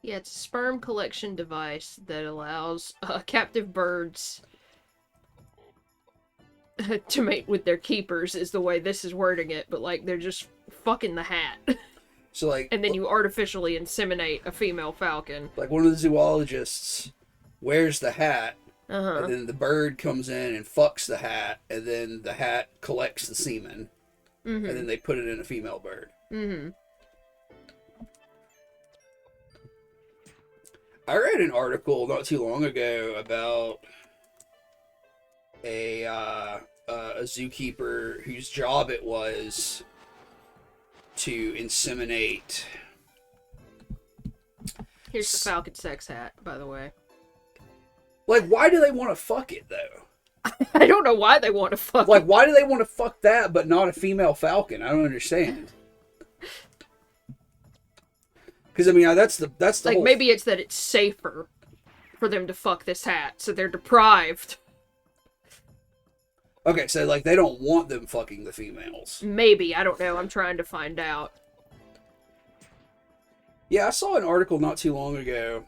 Yeah, it's a sperm collection device that allows captive birds to mate with their keepers, is the way this is wording it, but, like, they're just fucking the hat. So, like, and then you artificially inseminate a female falcon. like one of the zoologists wears the hat, Uh-huh. and then the bird comes in and fucks the hat, and then the hat collects the semen, Mm-hmm. and then they put it in a female bird. Mm-hmm. I read an article not too long ago about a zookeeper whose job it was to inseminate. Here's the falcon sex hat, by the way. Like, why do they want to fuck it, though? I don't know why they want to fuck Like, why do they want to fuck that but not a female falcon? I don't understand. Because, I mean, that's the like, whole... maybe it's that it's safer for them to fuck this hat, so they're deprived. Okay, so, like, they don't want them fucking the females. Maybe, I don't know, I'm trying to find out. Yeah, I saw an article not too long ago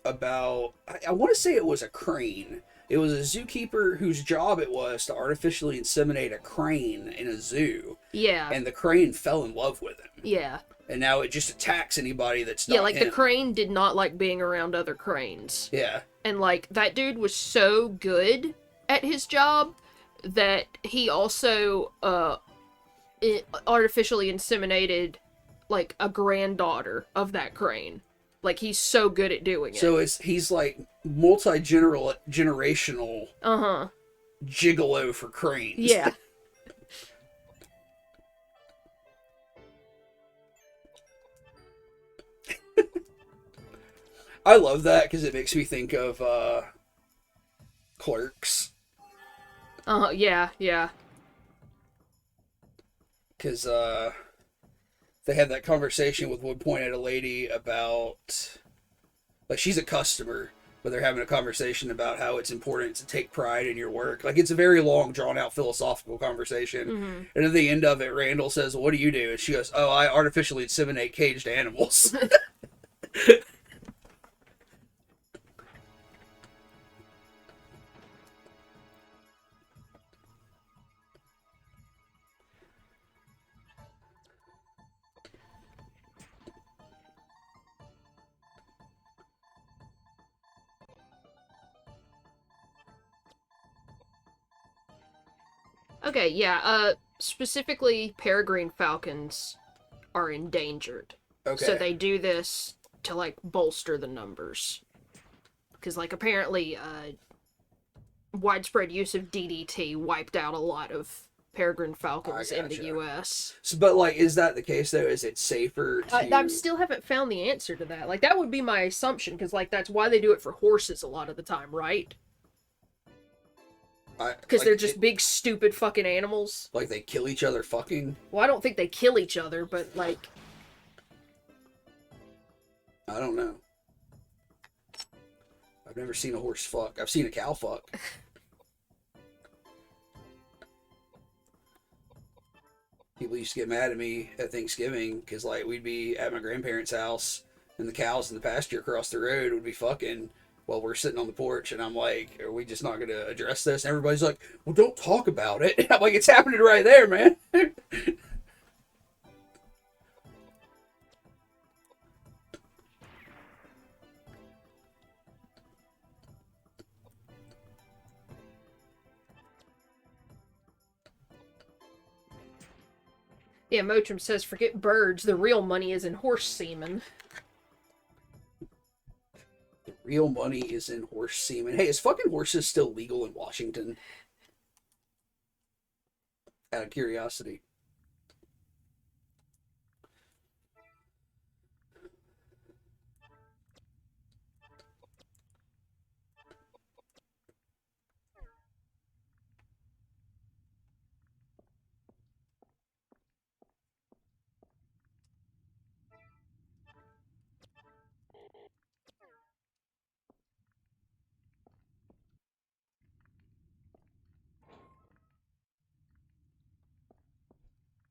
about... I want to say it was a crane. It was a zookeeper whose job it was to artificially inseminate a crane in a zoo. Yeah. And the crane fell in love with him. Yeah. And now it just attacks anybody that's not Yeah, like, him. the crane did not like being around other cranes. Yeah. And, like, that dude was so good at his job that he also artificially inseminated, like, a granddaughter of that crane. Like, he's so good at doing it. So he's like multi-generational Uh-huh. gigolo for cranes. Yeah. I love that because it makes me think of Clerks. Yeah, yeah. because they had that conversation with Woodpoint at a lady about, like, she's a customer, but they're having a conversation about how it's important to take pride in your work. Like, it's a very long, drawn-out philosophical conversation. Mm-hmm. And at the end of it, Randall says, "What do you do?" And she goes, "Oh, I artificially inseminate caged animals." Okay, yeah. Specifically, peregrine falcons are endangered. Okay. So they do this to, like, bolster the numbers. Because, like, apparently, widespread use of DDT wiped out a lot of peregrine falcons in the U.S. So, but, like, is that the case, though? Is it safer to... I still haven't found the answer to that. Like, that would be my assumption, because, like, that's why they do it for horses a lot of the time, right? Because like, they're just big, stupid fucking animals. Like, they kill each other fucking? Well, I don't think they kill each other, but, like... I don't know. I've never seen a horse fuck. I've seen a cow fuck. People used to get mad at me at Thanksgiving because, like, we'd be at my grandparents' house and the cows in the pasture across the road would be fucking while we're sitting on the porch, and I'm like, "Are we just not going to address this?" And everybody's like, "Well, don't talk about it." And I'm like, "It's happening right there, man." Yeah, Motrum says, forget birds, the real money is in horse semen. The real money is in horse semen. Hey, is fucking horses still legal in Washington? Out of curiosity.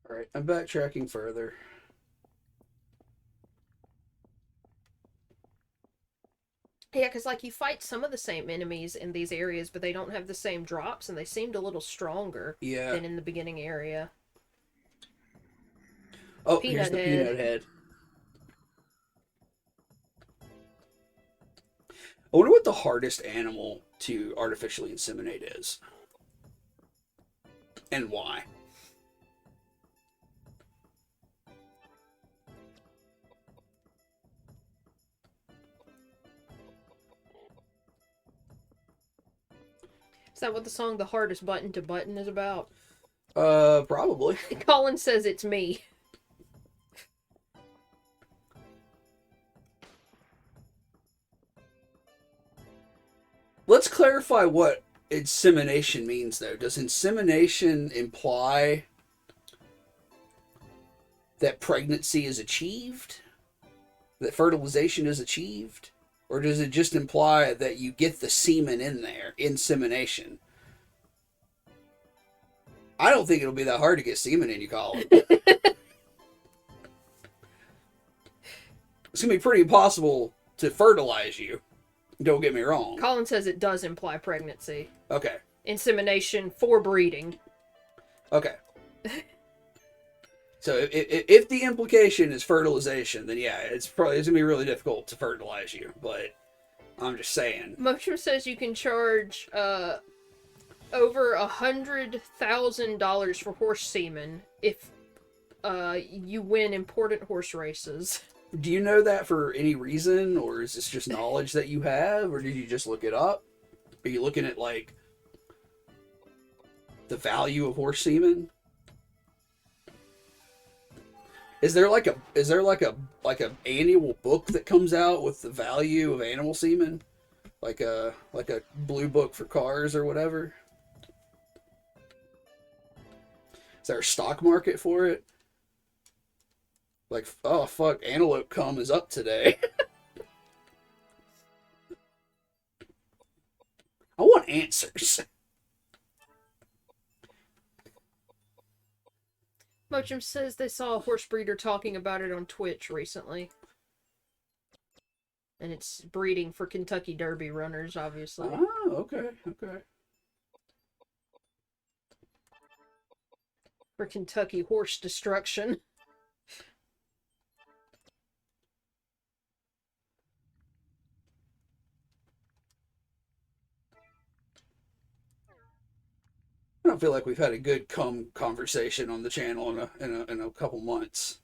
Alright, I'm backtracking further. Yeah, because, like, you fight some of the same enemies in these areas, but they don't have the same drops, and they seemed a little stronger than in the beginning area. Oh, here's the peanut head. I wonder what the hardest animal to artificially inseminate is. And why. Is that what the song The Hardest Button to Button is about? Probably. Colin says it's me. Let's clarify what insemination means, though. Does insemination imply that pregnancy is achieved? That fertilization is achieved? Or does it just imply that you get the semen in there, insemination? I don't think it'll be that hard to get semen in you, Colin. It's going to be pretty impossible to fertilize you. Don't get me wrong. Colin says it does imply pregnancy. Okay. Insemination for breeding. Okay. So if the implication is fertilization, then yeah, it's going to be really difficult to fertilize you. But I'm just saying. Motrum says you can charge over $100,000 for horse semen if you win important horse races. Do you know that for any reason, or is this just knowledge that you have, or did you just look it up? Are you looking at, like, the value of horse semen? Is there like a annual book that comes out with the value of animal semen? Like a blue book for cars or whatever? Is there a stock market for it? Like, oh fuck, antelope cum is up today. I want answers. Mochum says they saw a horse breeder talking about it on Twitch recently. And it's breeding for Kentucky Derby runners, obviously. Oh, okay, okay. For Kentucky horse destruction. I don't feel like we've had a good cum conversation on the channel in a couple months.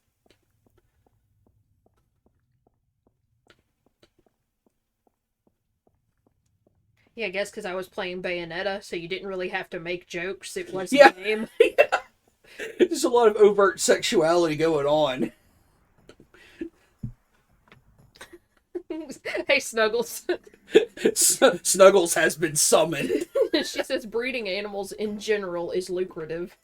Yeah, I guess because I was playing Bayonetta, so you didn't really have to make jokes. It was Yeah. the game. There's a lot of overt sexuality going on. Hey, Snuggles. Snuggles has been summoned. She says breeding animals in general is lucrative.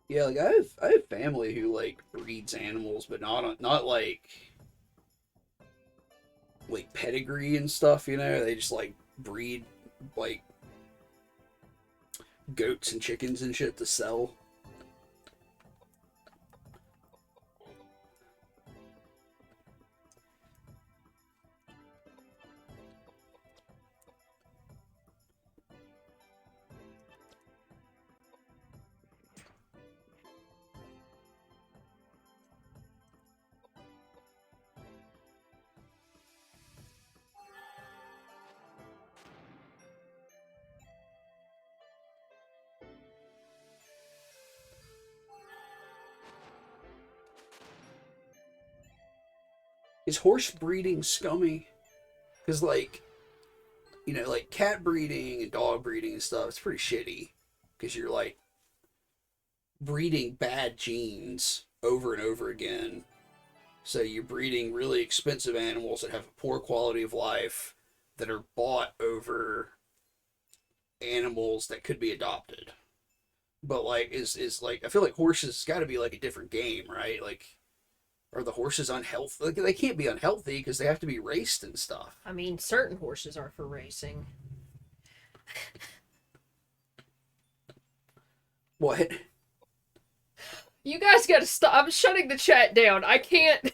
Yeah, like I have family who like breeds animals, but not like pedigree and stuff. You know, they just like breed like goats and chickens and shit to sell. Is horse breeding scummy? Because like, you know, like cat breeding and dog breeding and stuff, it's pretty shitty. Because you're like breeding bad genes over and over again. So you're breeding really expensive animals that have a poor quality of life that are bought over animals that could be adopted. But like is like I feel like horses got to be like a different game, right? Like are the horses unhealthy? Like they can't be unhealthy because they have to be raced and stuff. I mean, certain horses are for racing. What? You guys gotta stop. I'm shutting the chat down. I can't.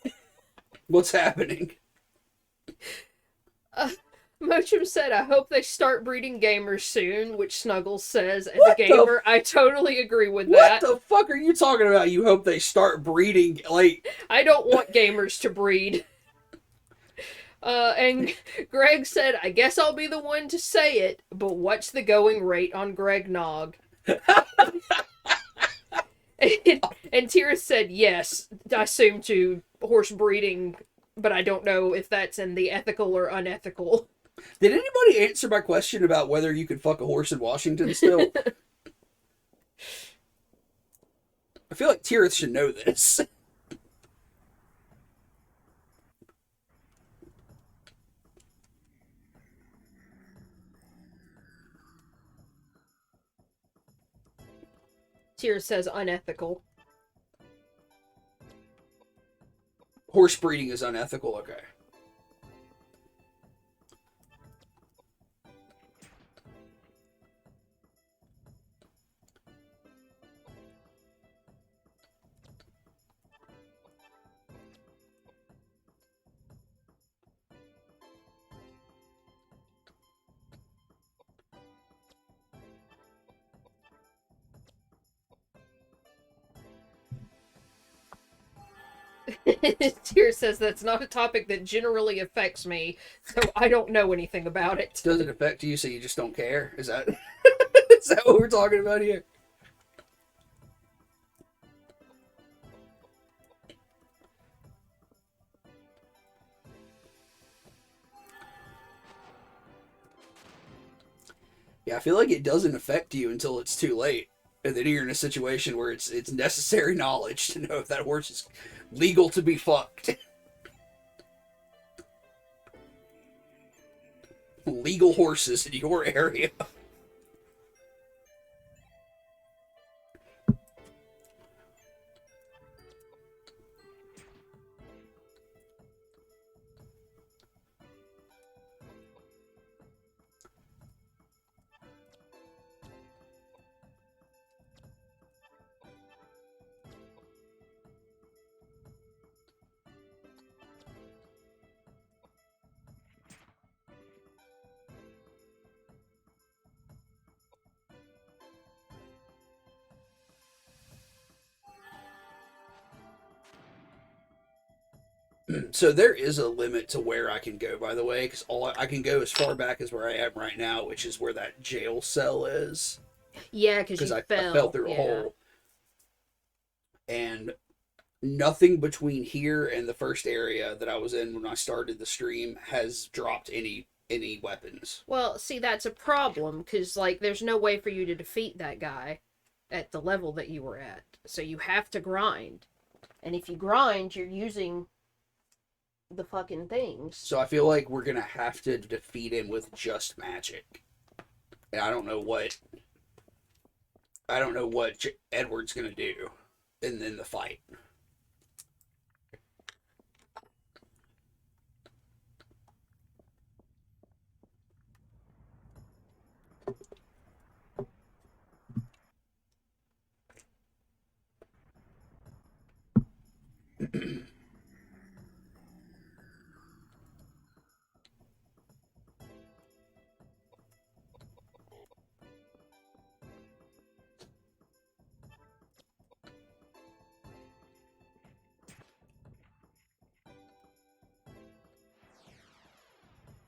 What's happening? Mochum said, I hope they start breeding gamers soon, which Snuggles says, as What a gamer, I totally agree with that. What the fuck are you talking about? You hope they start breeding, like... I don't want gamers to breed. And Greg said, I guess I'll be the one to say it, but what's the going rate on Greg Nog? And Tira said, yes, I assume to horse breeding, but I don't know if that's in the ethical or unethical. Did anybody answer my question about whether you could fuck a horse in Washington still? I feel like Tira should know this. Tira says unethical. Horse breeding is unethical, okay. Tira says that's not a topic that generally affects me, so I don't know anything about it. Does it affect you so you just don't care? Is that is that what we're talking about here? Yeah, I feel like it doesn't affect you until it's too late. And then you're in a situation where it's necessary knowledge to know if that horse is legal to be fucked. Legal horses in your area. So there is a limit to where I can go, by the way, because I can go as far back as where I am right now, which is where that jail cell is. Yeah, because Because you I fell fell. through a Yeah. hole, and nothing between here and the first area that I was in when I started the stream has dropped any weapons. Well, see, that's a problem because, like, there's no way for you to defeat that guy at the level that you were at. So you have to grind. And if you grind, you're using the fucking things. So I feel like we're gonna have to defeat him with just magic, and I don't know what Edward's gonna do in the fight.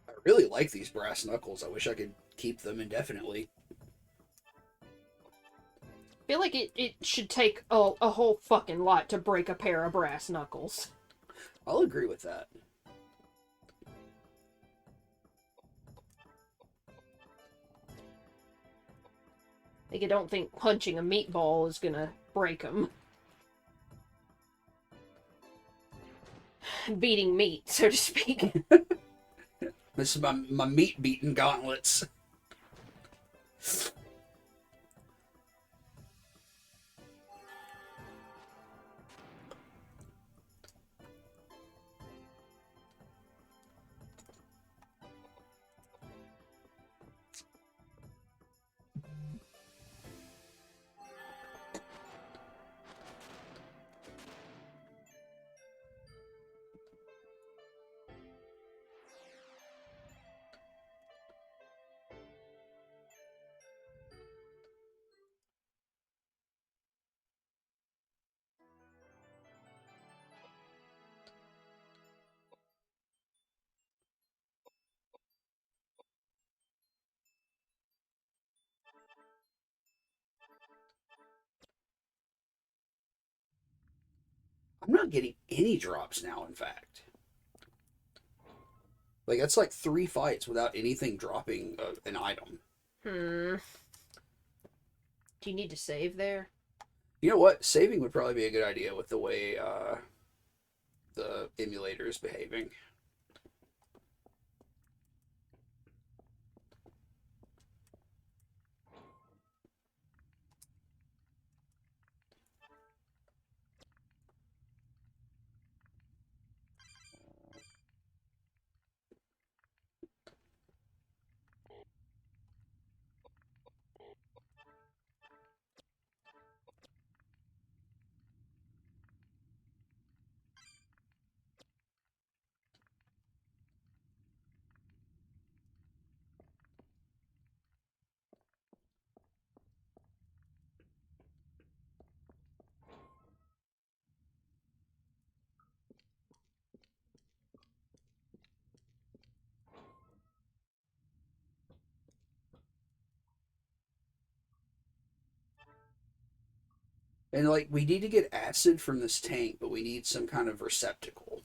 I really like these brass knuckles. I wish I could keep them indefinitely. I feel like it should take a whole fucking lot to break a pair of brass knuckles. I'll agree with that. Like, I don't think punching a meatball is gonna break them. Beating meat, so to speak. This is my meat beating gauntlets. I'm not getting any drops now, in fact. Like, that's like 3 fights without anything dropping an item. Hmm. Do you need to save there? You know what? Saving would probably be a good idea with the way the emulator is behaving. And like, we need to get acid from this tank, but we need some kind of receptacle.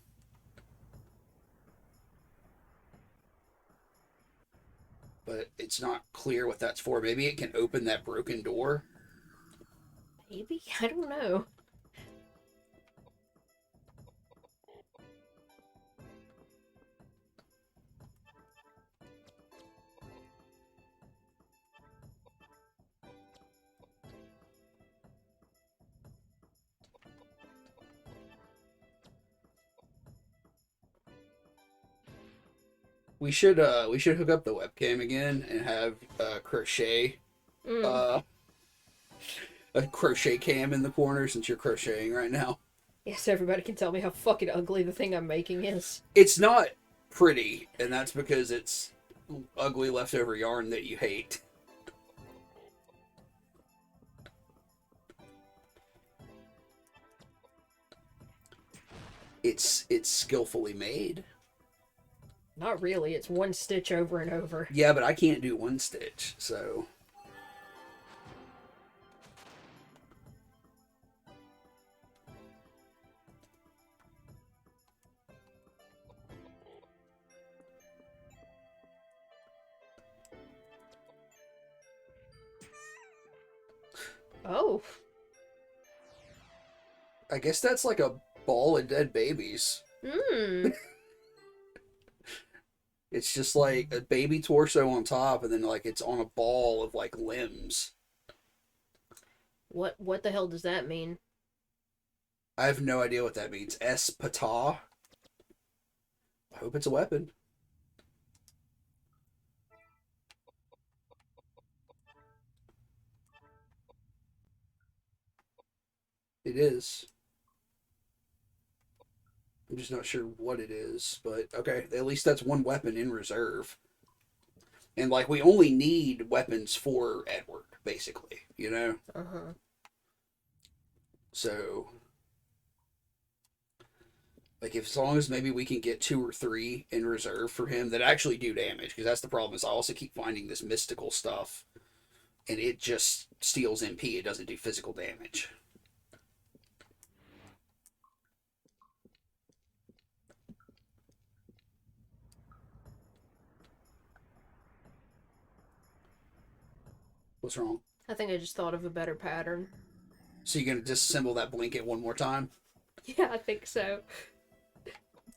but it's not clear what that's for. Maybe it can open that broken door. Maybe? I don't know. We should hook up the webcam again and have Mm. uh a crochet cam in the corner since you're crocheting right now. Yes, everybody can tell me how fucking ugly the thing I'm making is. It's not pretty, and that's because it's ugly leftover yarn that you hate. It's skillfully made. Not really, it's one stitch over and over. Yeah, but I can't do one stitch, so Oh. I guess that's like a ball of dead babies. Hmm. It's just like a baby torso on top, and then like it's on a ball of like limbs. What the hell does that mean? I have no idea what that means. Espata. I hope it's a weapon. It is. I'm just not sure what it is, but okay, at least that's one weapon in reserve. And like we only need weapons for Edward, basically, you know? Uh-huh. So like if as long as maybe we can get 2 or 3 in reserve for him that actually do damage, because that's the problem is I also keep finding this mystical stuff and it just steals MP, it doesn't do physical damage. What's wrong? I think I just thought of a better pattern. So you're gonna disassemble that blanket one more time? Yeah, I think so.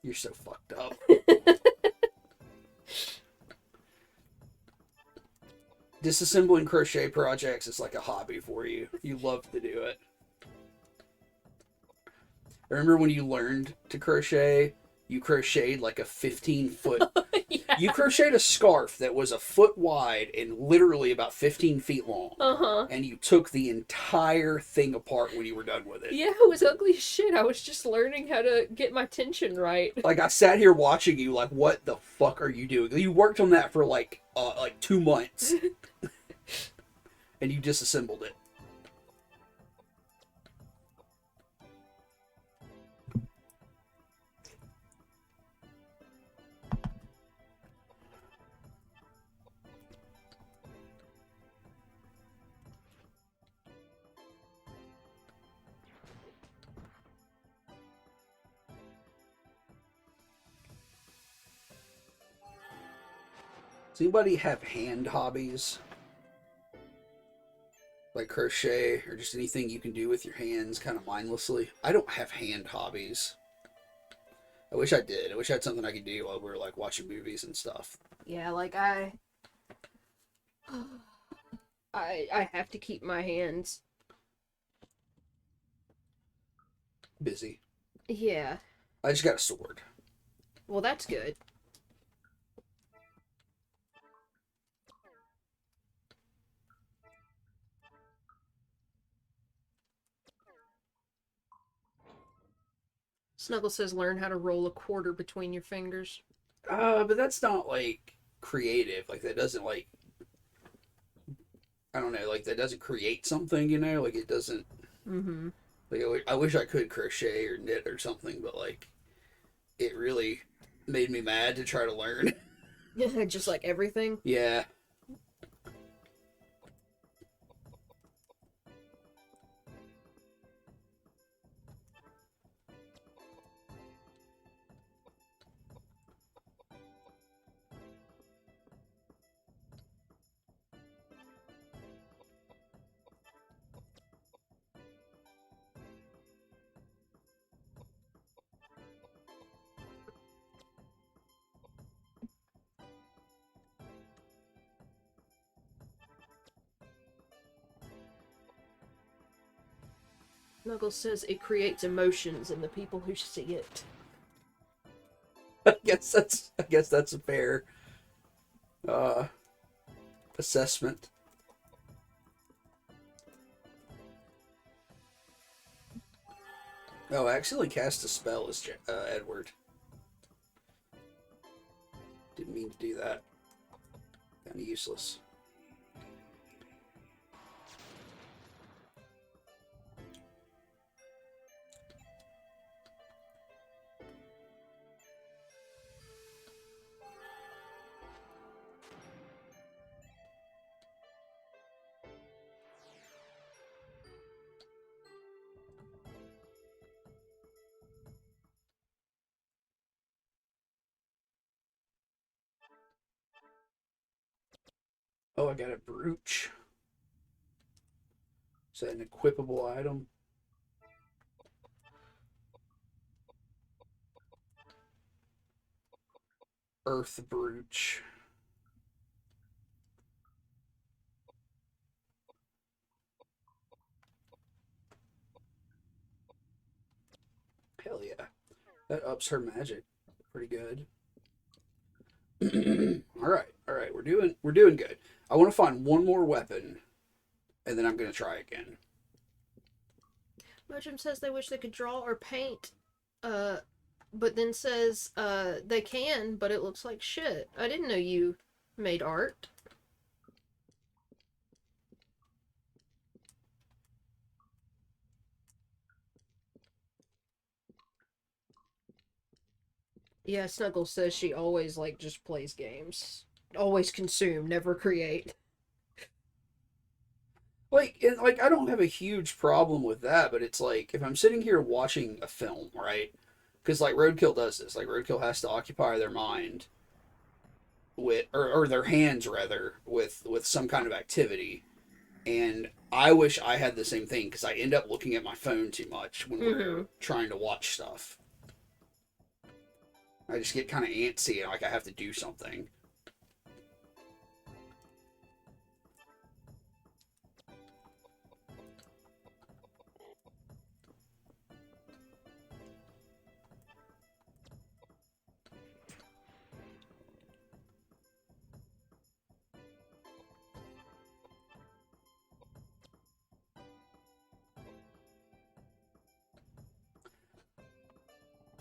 You're so fucked up. Disassembling crochet projects is like a hobby for you. You love to do it. I remember when you learned to crochet, you crocheted like a 15-foot. Yeah. You crocheted a scarf that was a foot wide and literally about 15 feet long. Uh-huh. And you took the entire thing apart when you were done with it. Yeah, it was ugly as shit. I was just learning how to get my tension right. Like I sat here watching you, like, what the fuck are you doing? You worked on that for like 2 months, and you disassembled it. Does anybody have hand hobbies? Like crochet or just anything you can do with your hands kind of mindlessly? I don't have hand hobbies. I wish I did. I wish I had something I could do while we were like watching movies and stuff. Yeah, like I have to keep my hands. Busy. Yeah. I just got a sword. Well, that's good. Snuggle says learn how to roll a quarter between your fingers. But that's not like creative. Like that doesn't like I don't know. Like that doesn't create something. You know. Like it doesn't. Mm-hmm. Like I wish I could crochet or knit or something, but like it really made me mad to try to learn. Just like everything. Yeah. Knuckles says it creates emotions in the people who see it. I guess that's a fair uh, assessment. Oh, I accidentally cast a spell as Edward. Didn't mean to do that. Kind of useless. Oh, I got a brooch. Is that an equipable item? Earth brooch. Hell yeah. That ups her magic pretty good. All right, we're doing good. I want to find one more weapon, and then I'm gonna try again. Mojim says they wish they could draw or paint, uh, but then says they can, but it looks like shit. I didn't know you made art. Yeah, Snuggles says she always like just plays games. Always consume, never create. Like I don't have a huge problem with that, but it's like if I'm sitting here watching a film, right? Because like Roadkill does this. Like Roadkill has to occupy their mind with, or their hands rather, with some kind of activity. And I wish I had the same thing because I end up looking at my phone too much when Mm-hmm. we're trying to watch stuff. I just get kind of antsy and like I have to do something.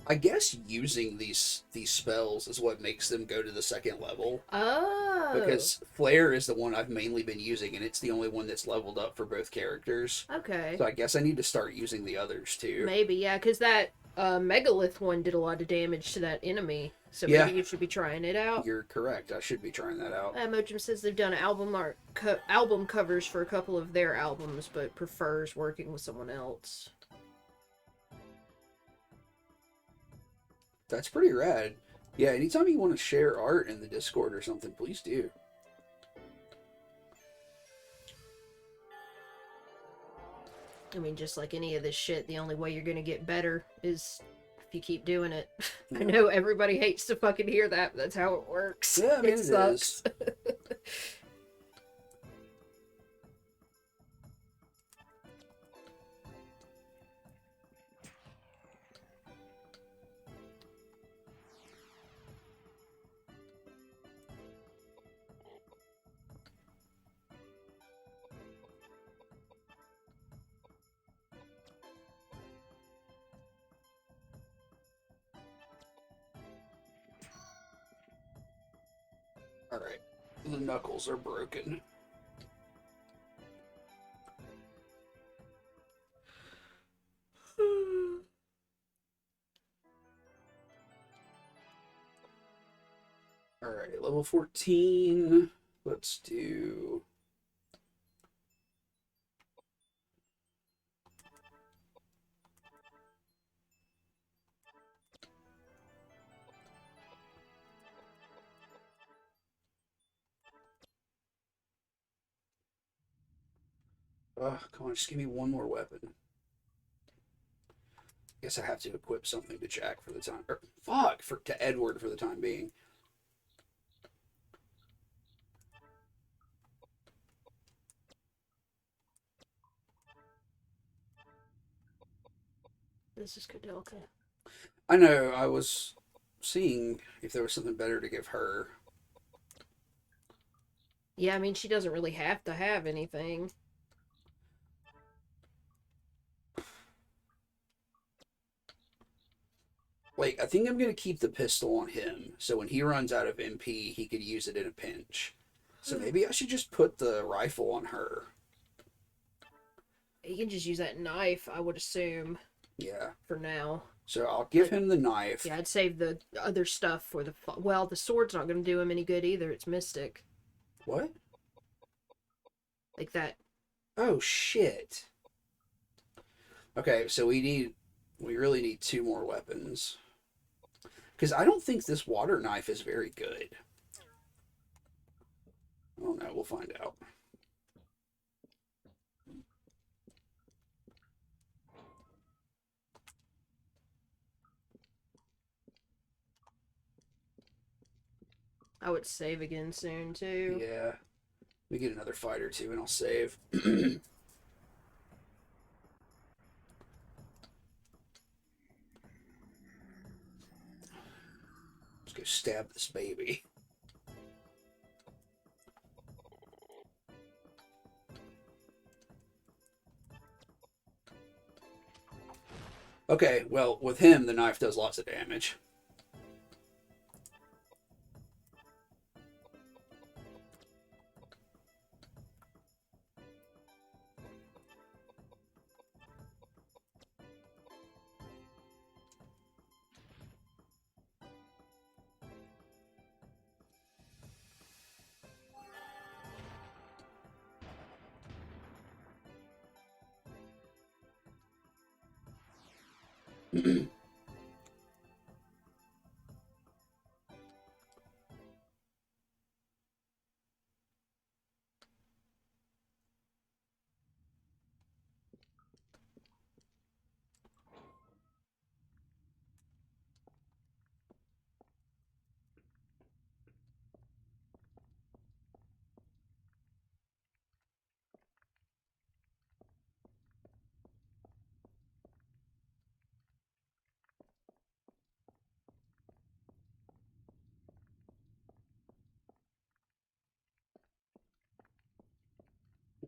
I guess using these spells is what makes them go to the second level. Oh, Because Flare is the one I've mainly been using, and it's the only one that's leveled up for both characters. okay. So I guess I need to start using the others too. Maybe, yeah, because that megalith one did a lot of damage to that enemy. So maybe Yeah, you should be trying it out. you're correct. I should be trying that out. Mojim says they've done album covers for a couple of their albums, but prefers working with someone else. That's pretty rad. Yeah, anytime you want to share art in the Discord or something, please do. I mean, just like any of this shit, the only way you're gonna get better is if you keep doing it. I know everybody hates to fucking hear that, but that's how it works. Yeah, I mean, It it sucks. is. Alright. The knuckles are broken. Alright, level 14. Let's do. Come on, just give me one more weapon. Guess I have to equip something to Jack for the time. Fuck! To Edward for the time being. This is Koudelka. I know, I was seeing if there was something better to give her. Yeah, I mean, she doesn't really have to have anything. Like, I think I'm going to keep the pistol on him, so when he runs out of MP, he could use it in a pinch. So maybe I should just put the rifle on her. You can just use that knife, I would assume. Yeah. For now. So I'll give him the knife. Yeah, I'd save the other stuff for the... Well, the sword's not going to do him any good either. It's Mystic. What? Like that. Oh, shit. Okay, so we really need 2 more weapons. Because I don't think this water knife is very good. I don't know, we'll find out. I would save again soon, too. Yeah. We get another fight or 2 and I'll save. Let's go stab this baby. Okay, well, with him, the knife does lots of damage.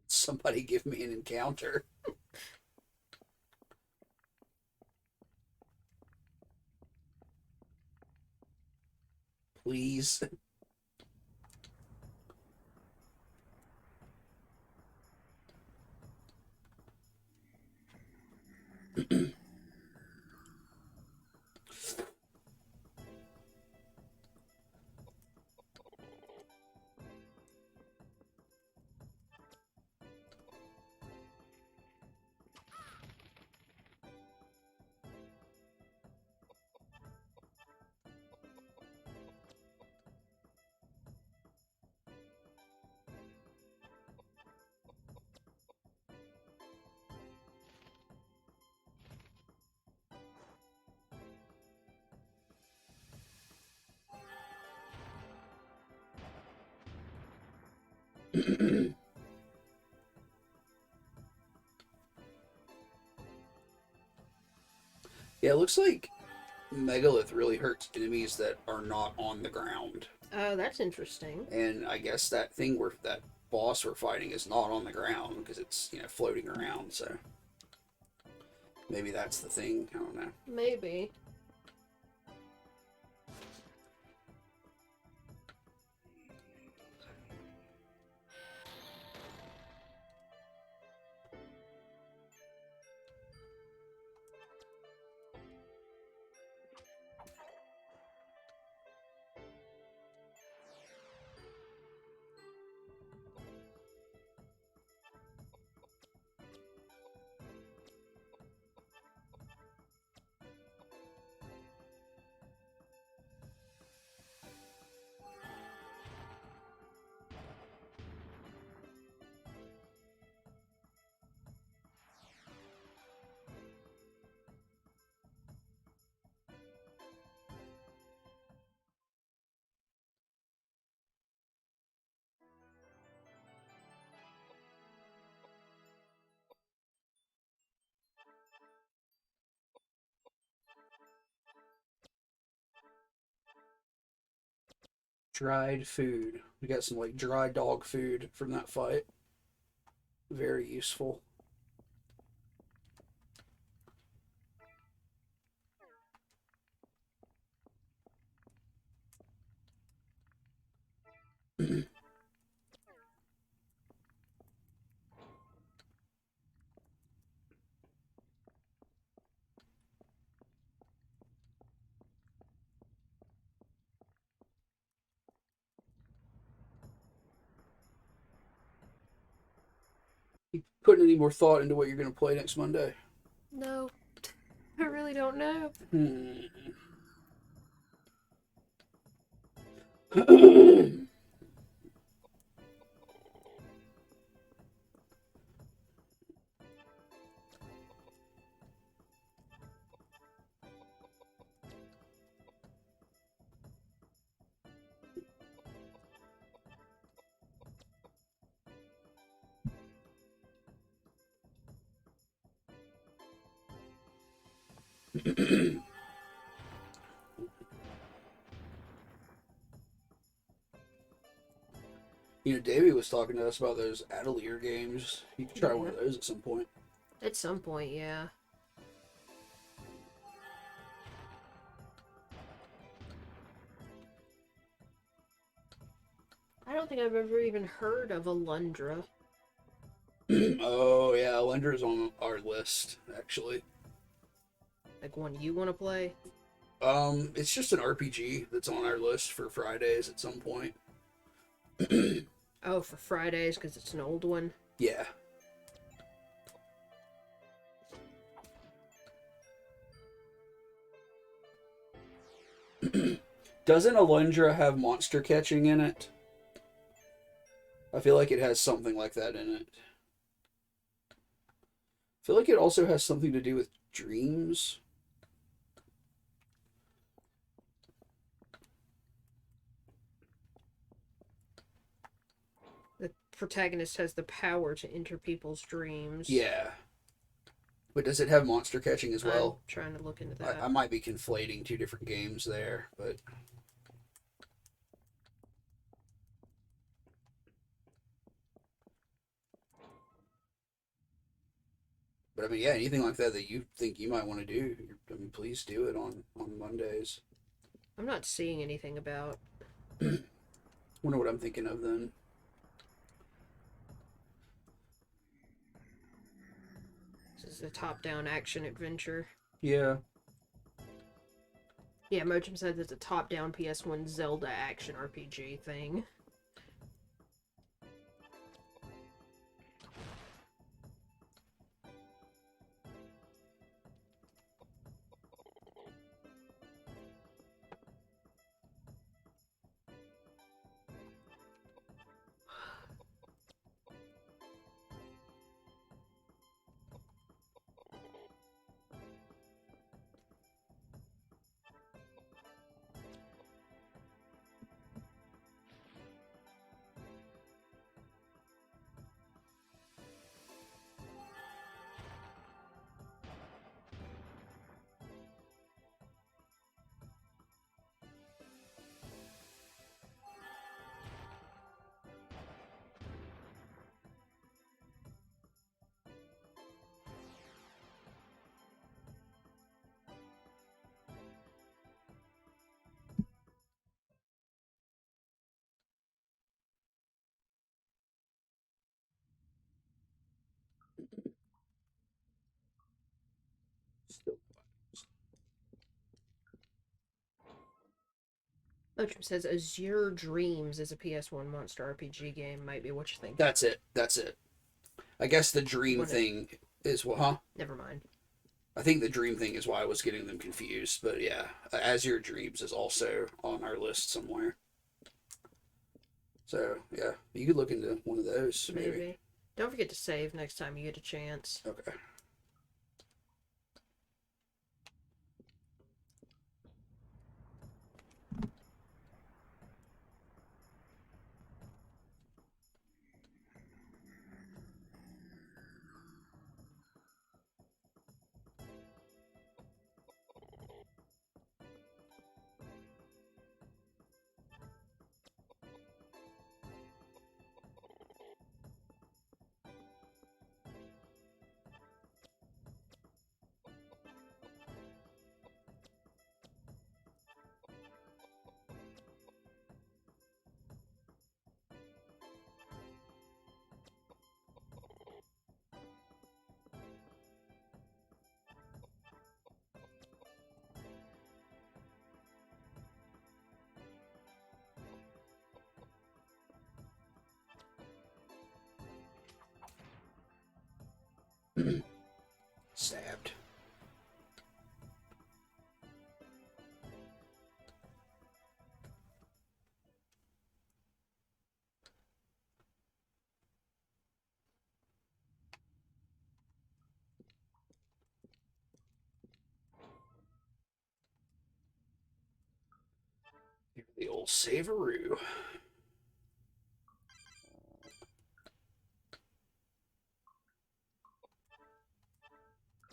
Somebody give me an encounter. Please. Yeah, it looks like Megalith really hurts enemies that are not on the ground. Oh, that's interesting. And I guess that thing where that boss we're fighting is not on the ground because it's, floating around, so maybe that's the thing. I don't know. Maybe. Dried food. We got some like dry dog food from that fight. Very useful. You putting any more thought into what you're going to play next Monday? No, I really don't know. You know, Davey was talking to us about those Atelier games. You could try Yeah. one of those at some point. At some point, yeah. I don't think I've ever even heard of Alundra. Oh yeah, Lender's on our list actually. Like one you want to play? It's just an RPG that's on our list for Fridays at some point. Oh, for Fridays, because it's an old one? Yeah. Doesn't Alundra have monster catching in it? I feel like it has something like that in it. I feel like it also has something to do with dreams. The protagonist has the power to enter people's dreams. Yeah. But does it have monster catching as well? I'm trying to look into that. I might be conflating two different games there, but... But I mean, yeah, anything like that that you think you might want to do, I mean, please do it on Mondays. I'm not seeing anything about. Wonder what I'm thinking of then. This is a top-down action adventure. Yeah. Yeah, Mochum said it's a top-down PS1 Zelda action RPG thing. Still. Mochum says Azure Dreams is a PS1 monster RPG game. Might be what you think. That's it. That's it. I guess the dream thing is what, huh? Never mind. I think the dream thing is why I was getting them confused. But yeah, As Your Dreams is also on our list somewhere. So yeah, you could look into one of those maybe. Don't forget to save next time you get a chance. Okay. Stabbed. The old Saveroo.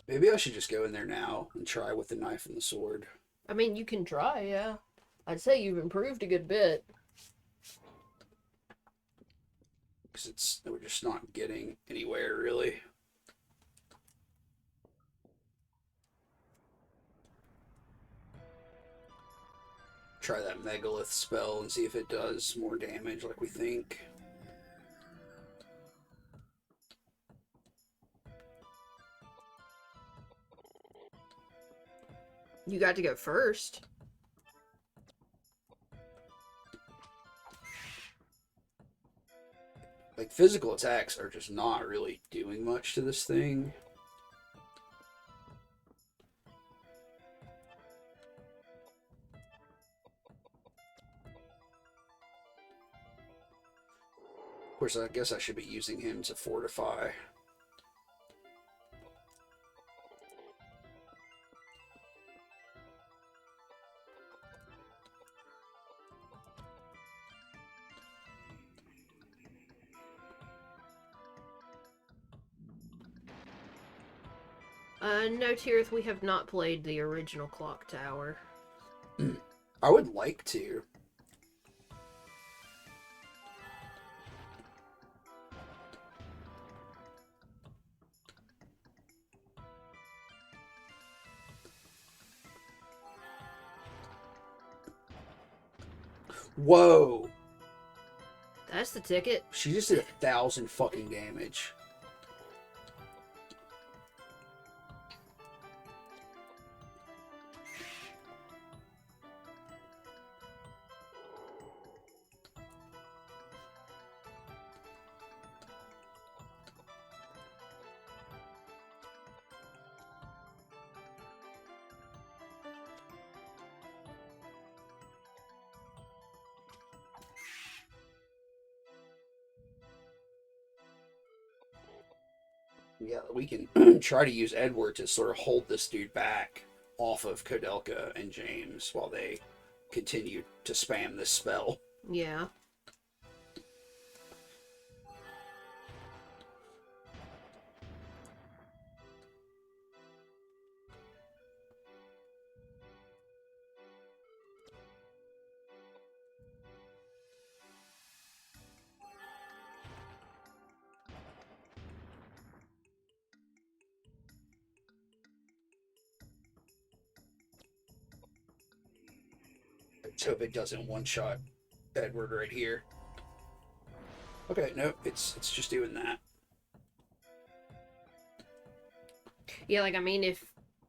Maybe I should just go in there now and try with the knife and the sword. I mean, you can try, yeah. I'd say you've improved a good bit. Because we're just not getting anywhere, really. Try that Megalith spell and see if it does more damage like we think. You got to go first. Like, physical attacks are just not really doing much to this thing. Of course, I guess I should be using him to fortify. No, Tirith, we have not played the original Clock Tower. I would like to. Whoa! That's the ticket. She just did 1,000 fucking damage. Yeah, we can try to use Edward to sort of hold this dude back off of Koudelka and James while they continue to spam this spell. Yeah. Let's hope it doesn't one-shot Edward right here. Okay, no, it's just doing that. Yeah, like, I mean, if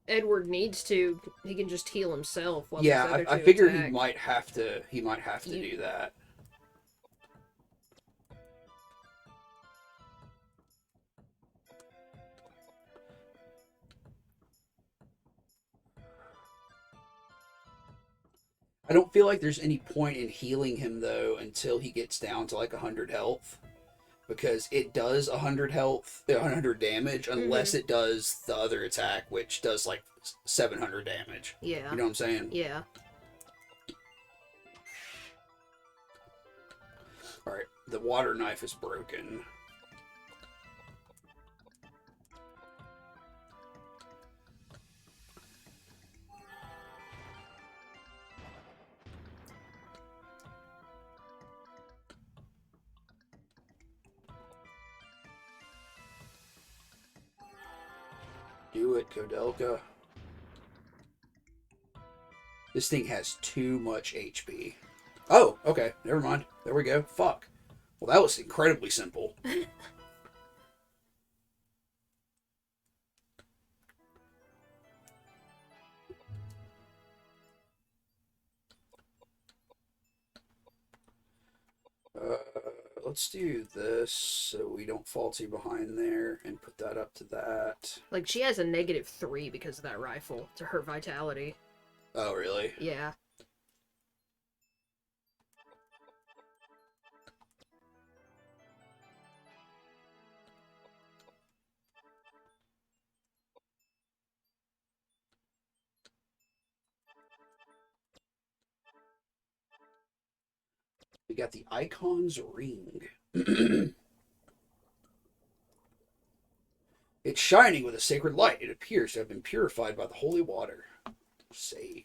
Edward needs to, he can just heal himself while Yeah, these other I two figure attack. he might have to do that. I don't feel like there's any point in healing him though until he gets down to like 100 health, because it does 100 health, 100 damage, unless it does the other attack, which does like 700 damage. Yeah. You know what I'm saying? Yeah. All right, the water knife is broken. Do it, Koudelka. This thing has too much HP. Oh, okay. Never mind. There we go. Fuck. Well, that was incredibly simple. let's do this so we don't fall too behind there and put that up to that. Like, she has a -3 because of that rifle to her vitality. Oh, really? Yeah. We got the Icon's Ring. It's shining with a sacred light. It appears to have been purified by the holy water. Save.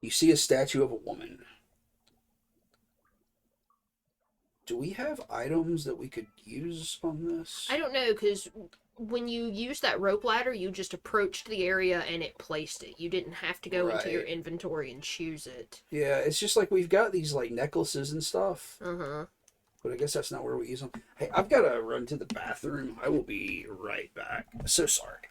You see a statue of a woman. Do we have items that we could use on this? I don't know, because when you use that rope ladder, you just approached the area and it placed it. You didn't have to go into your inventory and choose it. Yeah, it's just like we've got these like necklaces and stuff. Uh-huh. But I guess that's not where we use them. Hey, I've got to run to the bathroom. I will be right back. So sorry.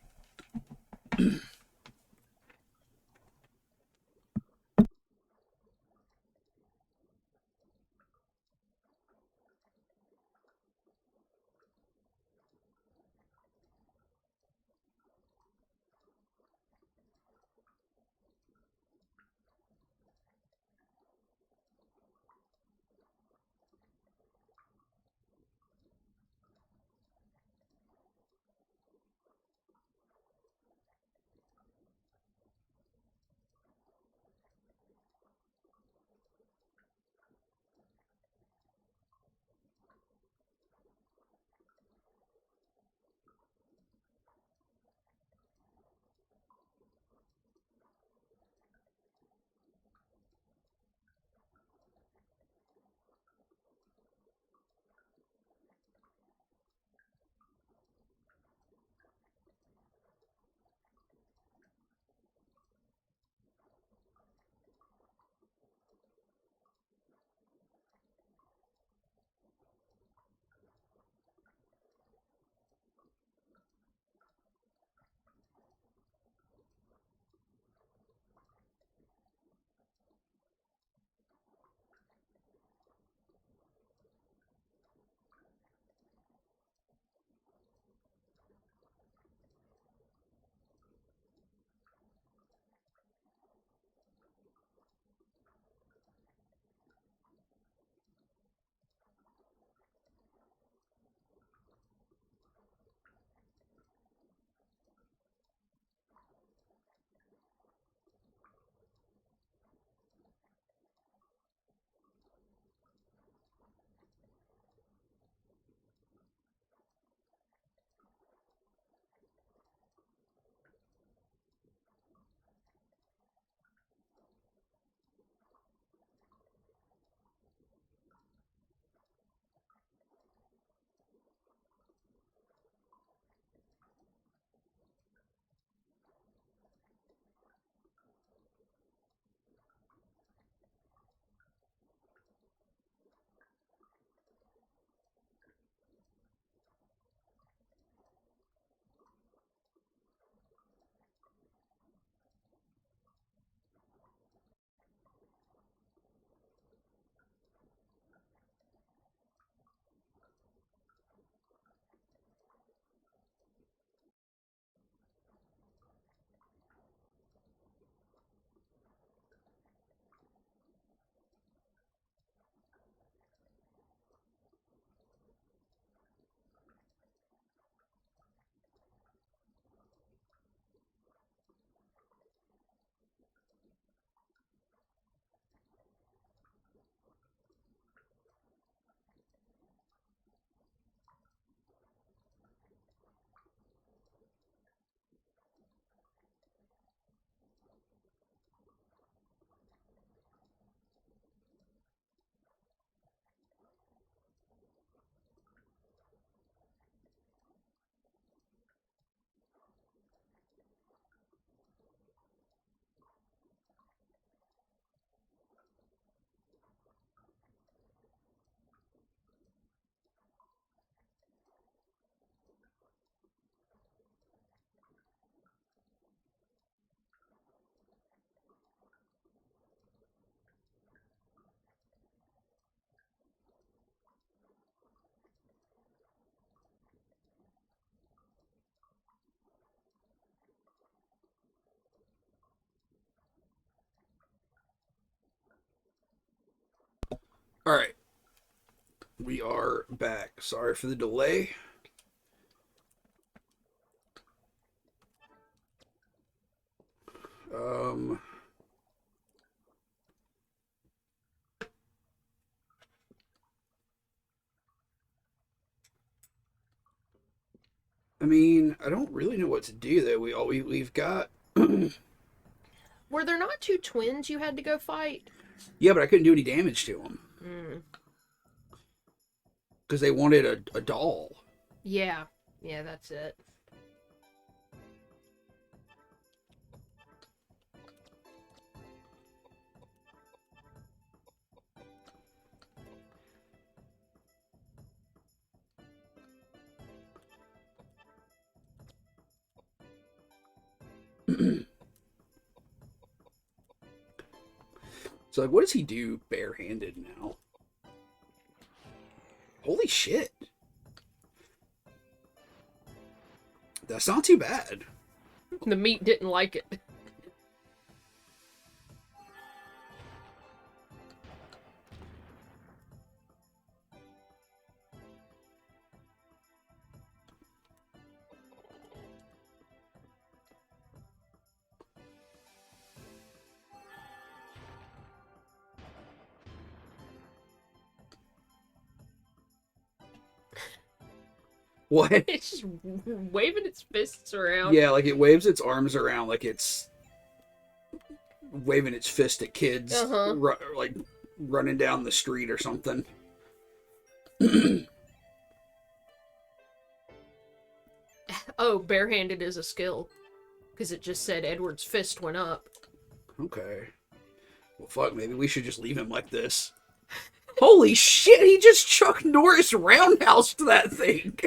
All right, we are back. Sorry for the delay. Um, I mean, I don't really know what to do though. We've got Were there not two twins you had to go fight? yeah, but I couldn't do any damage to them Mm. because they wanted a doll. Yeah. Yeah, that's it. So like, what does he do barehanded now? Holy shit, that's not too bad. The meat didn't like it. What? It's just waving its fists around. Yeah, like it waves its arms around like it's waving its fist at kids, Uh-huh. like running down the street or something. Oh, barehanded is a skill. Because it just said Edward's fist went up. Okay. Well, fuck, maybe we should just leave him like this. Holy shit, he just Chuck Norris roundhouse to that thing.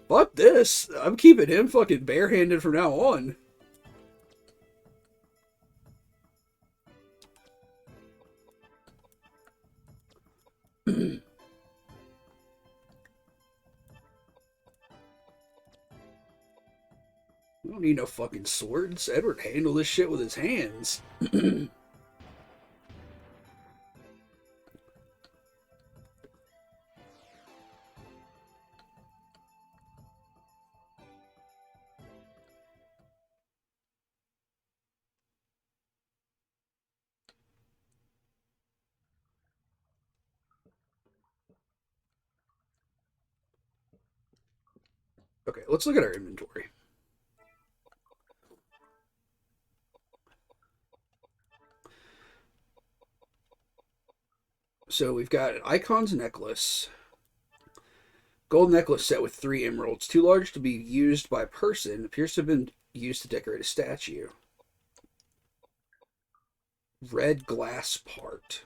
Fuck this. I'm keeping him fucking barehanded from now on. We don't need no fucking swords. Edward handled this shit with his hands. Okay, let's look at our inventory. So we've got an icon's necklace. Gold necklace set with 3 emeralds. Too large to be used by a person. Appears to have been used to decorate a statue. Red glass part.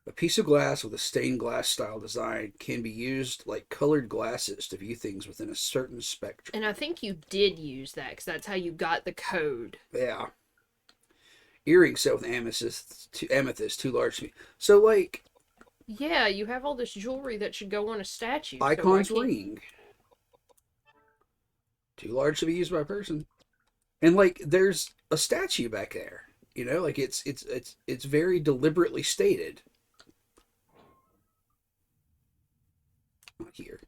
A piece of glass with a stained glass style design can be used like colored glasses to view things within a certain spectrum. And I think you did use that, because that's how you got the code. Yeah. Earrings set with amethyst, too large to be. So, like, Yeah, you have all this jewelry that should go on a statue. icon's so why can't... ring. Too large to be used by a person. And like there's a statue back there. You know, like it's very deliberately stated. Not here.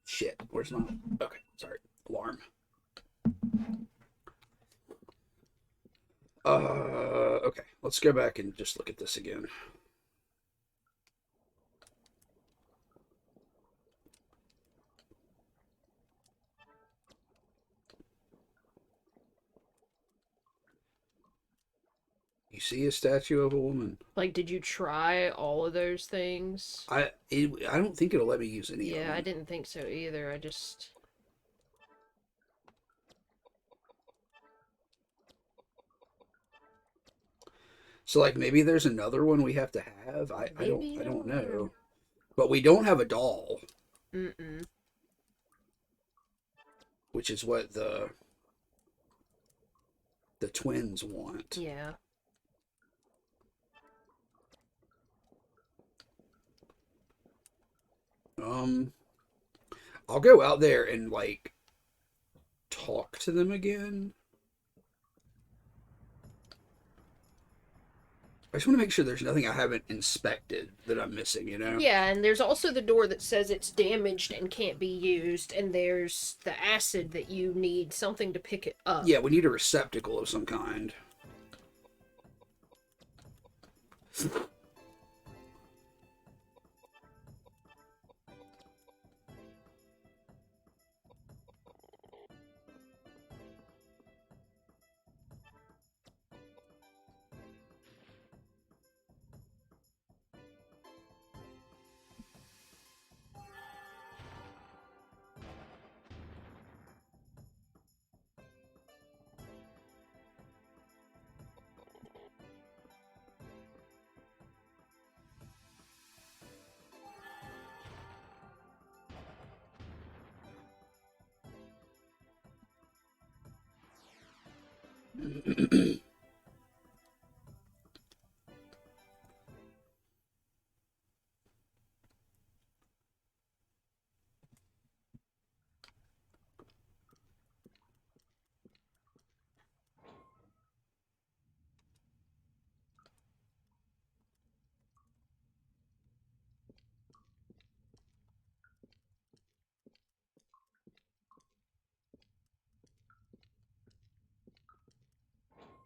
Shit. Where's my okay, sorry. Alarm. Okay. Let's go back and just look at this again. You see a statue of a woman. Like, did you try all of those things? I don't think it'll let me use any of them. Yeah, I didn't think so either. I just... So like maybe there's another one we have to have. I don't know. But we don't have a doll. Mm-mm. Which is what the twins want. Yeah. I'll go out there and like talk to them again. I just want to make sure there's nothing I haven't inspected that I'm missing, you know? Yeah, and there's also the door that says it's damaged and can't be used, and there's the acid that you need something to pick it up. Yeah, we need a receptacle of some kind.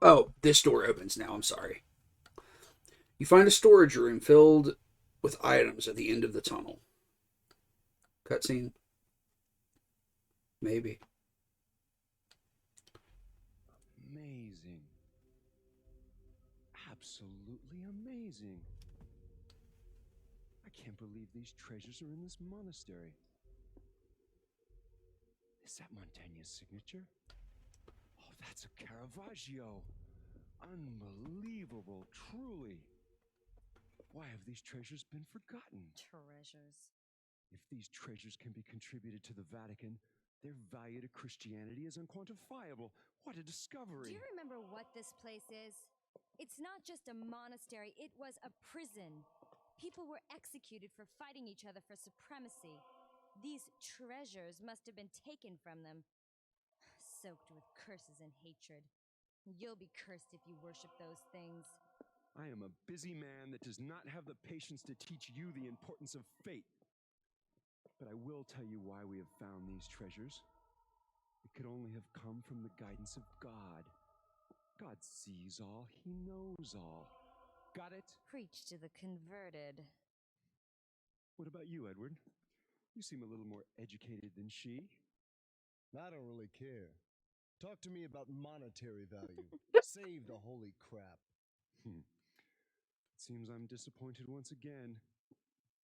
Oh, this door opens now. I'm sorry. You find a storage room filled with items at the end of the tunnel. Cutscene? Maybe. Amazing. Absolutely amazing. I can't believe these treasures are in this monastery. Is that Montaigne's signature? Oh, that's a Caravaggio. Unbelievable, truly. Why have these treasures been forgotten? Treasures. If these treasures can be contributed to the Vatican, their value to Christianity is unquantifiable. What a discovery! Do you remember what this place is? It's not just a monastery, it was a prison. People were executed for fighting each other for supremacy. These treasures must have been taken from them, soaked with curses and hatred. You'll be cursed if you worship those things. I am a busy man that does not have the patience to teach you the importance of fate. But I will tell you why we have found these treasures. It could only have come from the guidance of God. God sees all, He knows all. Got it? Preach to the converted. What about you, Edward? You seem a little more educated than she. I don't really care. Talk to me about monetary value. Save the holy crap. It seems I'm disappointed once again.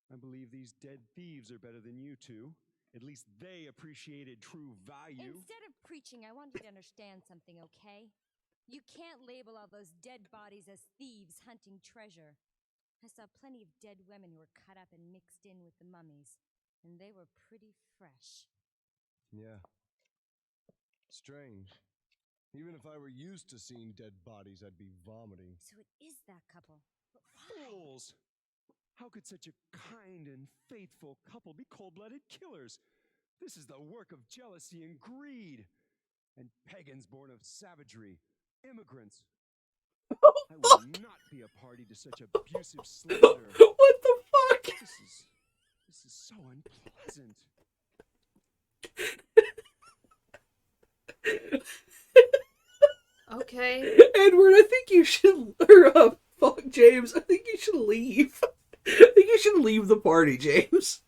I believe these dead thieves are better than you two. At least they appreciated true value. Instead of preaching, I want you to understand something, okay? You can't label all those dead bodies as thieves hunting treasure. I saw plenty of dead women who were cut up and mixed in with the mummies, and they were pretty fresh. Yeah. Strange. Even if I were used to seeing dead bodies, I'd be vomiting. So it is that couple. But why? Fools! How could such a kind and faithful couple be cold-blooded killers? This is the work of jealousy and greed. And pagans born of savagery. Immigrants. I will not be a party to such abusive slander. What the fuck? This is so unpleasant. Okay. Edward, I think you should. Or, fuck, James. I think you should leave. I think you should leave the party, James.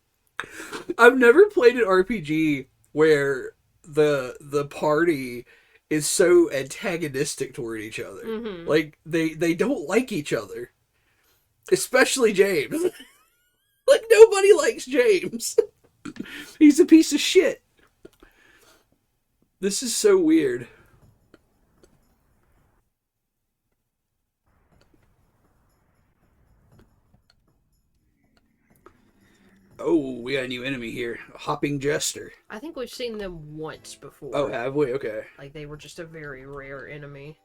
I've never played an RPG where the party is so antagonistic toward each other. Mm-hmm. Like they don't like each other, especially James. Like nobody likes James. He's a piece of shit. This is so weird. Oh, we got a new enemy here. A hopping jester. I think we've seen them once before. Oh, have we? Okay. Like, they were just a very rare enemy.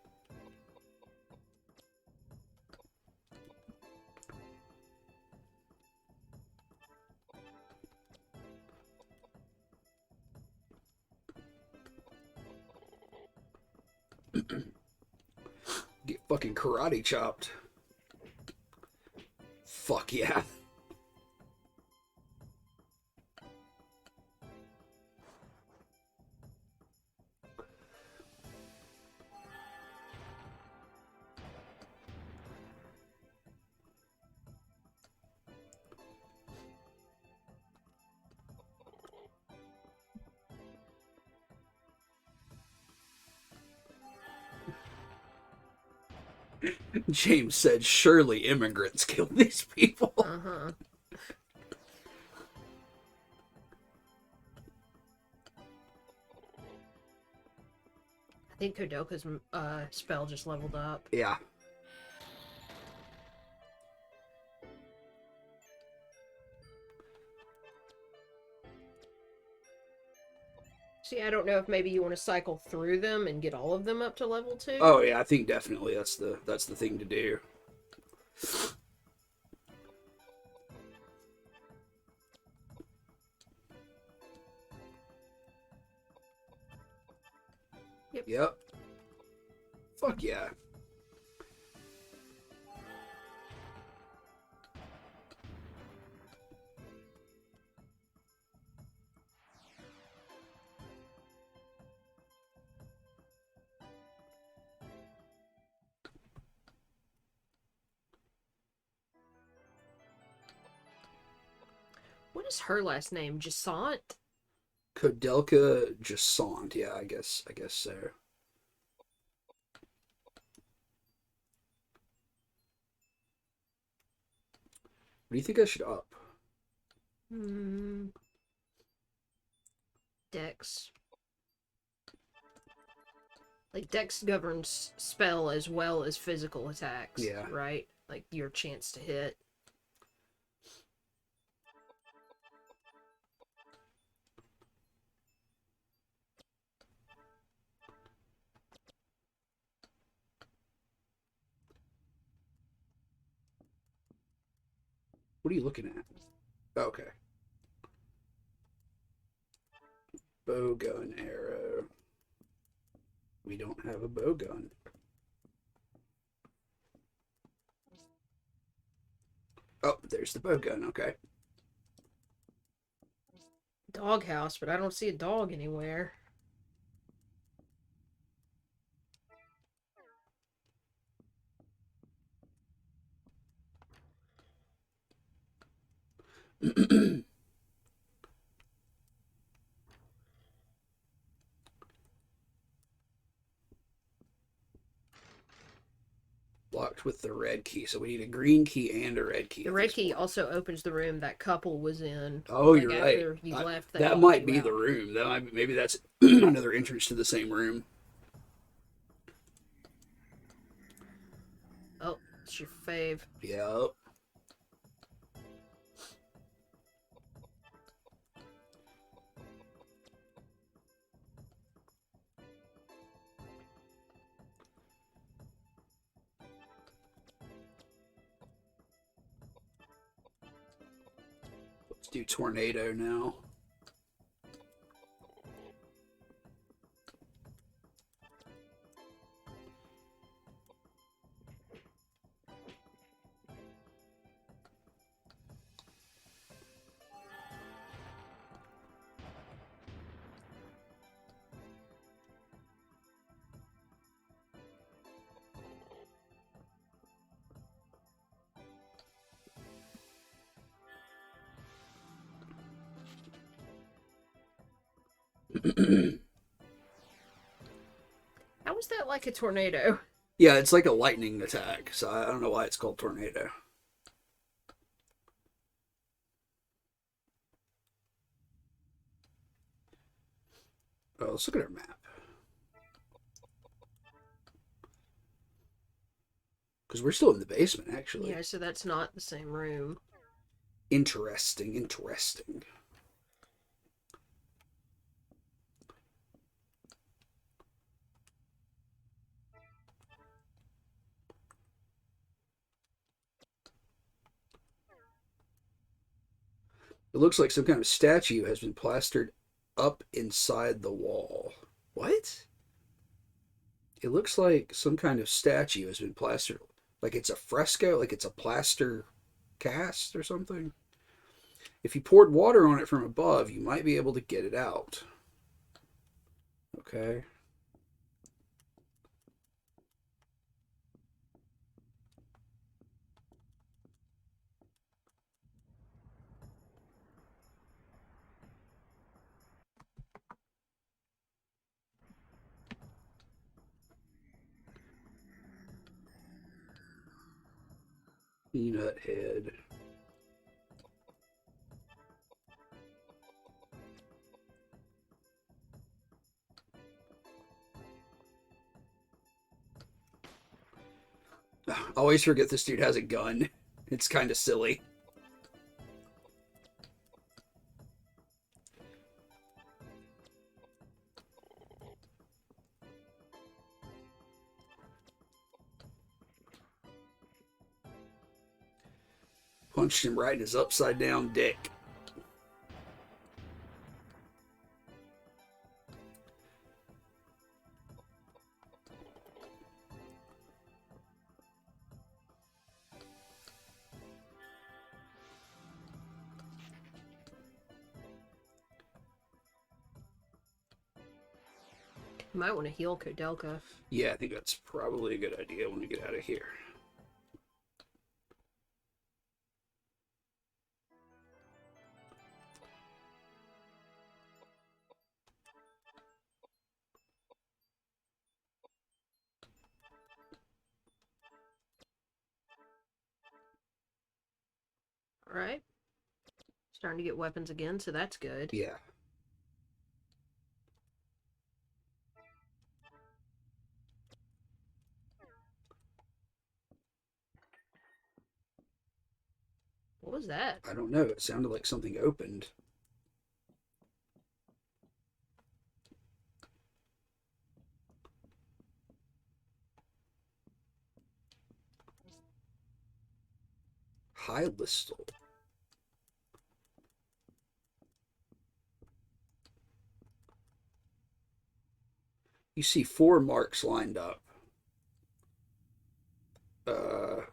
Get fucking karate chopped. Fuck yeah. James said, surely immigrants killed these people. Uh-huh. I think Koudelka's spell just leveled up. Yeah. See, I don't know if maybe you want to cycle through them and get all of them up to level 2. Oh yeah, I think definitely that's the thing to do. Yep. Fuck yeah. What is her last name? Jasant? Koudelka Jasant. Yeah, I guess so. What do you think I should up? Dex. Like, Dex governs spell as well as physical attacks. Yeah. Right? Like, your chance to hit. What are you looking at? Okay. Bow gun arrow. We don't have a bow gun. Oh, there's the bow gun. Okay. Doghouse, but I don't see a dog anywhere. Locked with the red key, so we need a green key and a red key. The red key also opens the room that couple was in. Oh, like, you're after right. You left, that locked might you be out. the room. Maybe that's another entrance to the same room. Oh, it's your fave. Yep. Let's do tornado now. How is that like a tornado? Yeah, it's like a lightning attack, so I don't know why it's called tornado. Oh, let's look at our map. Because we're still in the basement, actually. Yeah, so that's not the same room. Interesting, interesting. It looks like some kind of statue has been plastered up inside the wall. What? It looks like some kind of statue has been plastered. Like it's a fresco, like it's a plaster cast or something. If you poured water on it from above, you might be able to get it out. Okay. Peanut head. I always forget this dude has a gun. It's kind of silly. Punched him right in his upside down dick. You might want to heal Koudelka. Yeah, I think that's probably a good idea when we get out of here. Alright. Starting to get weapons again, so that's good. Yeah. What was that? I don't know. It sounded like something opened. High listel. You see 4 marks lined up.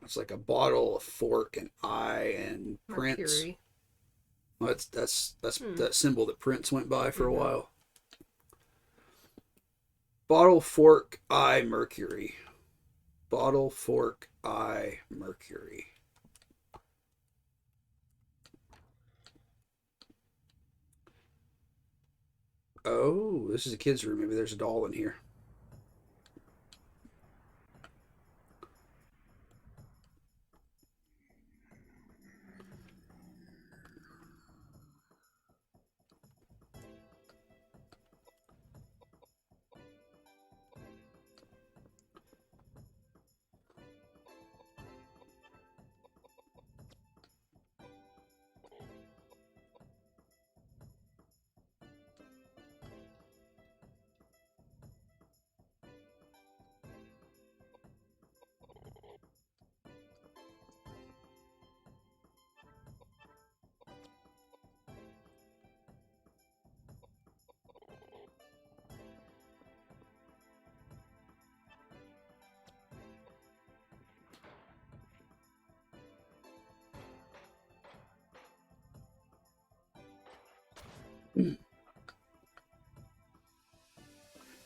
It's like a bottle, a fork, an eye, and Prince. Mercury. Well, that's that symbol that Prince went by for a while. Bottle, fork, eye, Mercury. Bottle, fork, eye, Mercury. Oh, this is a kid's room. Maybe there's a doll in here.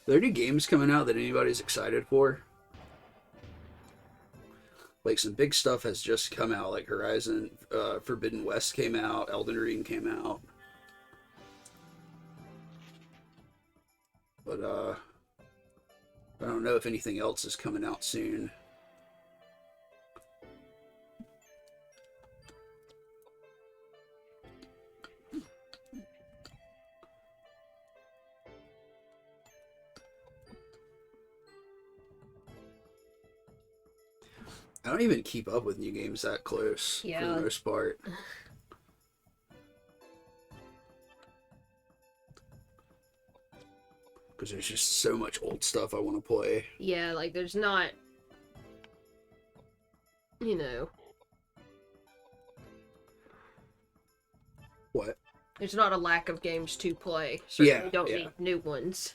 Are there any games coming out that anybody's excited for? Like some big stuff has just come out, like Horizon Forbidden West came out, Elden Ring came out. But I don't know if anything else is coming out soon. I don't even keep up with new games that close, for the most part. Because there's just so much old stuff I want to play. Yeah, like there's not, you know. What? There's not a lack of games to play. Certainly don't yeah. need new ones.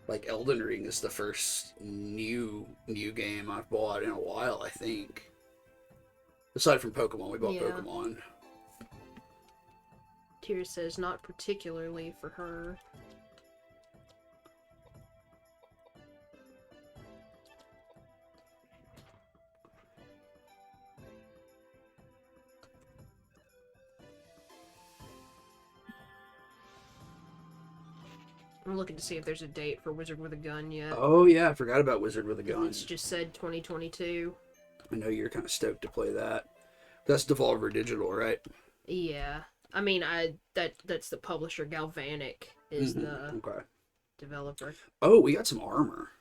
Like Elden Ring is the first new game I've bought in a while, I think. Aside from Pokemon, we bought Yeah. Pokemon. Tira says not particularly for her. I'm looking to see if there's a date for Wizard with a Gun yet. Oh yeah, I forgot about Wizard with a Gun. It's just said 2022. I know you're kind of stoked to play that. That's Devolver Digital, right? Yeah. I mean, that's the publisher. Galvanic is the Okay. developer. Oh, we got some armor.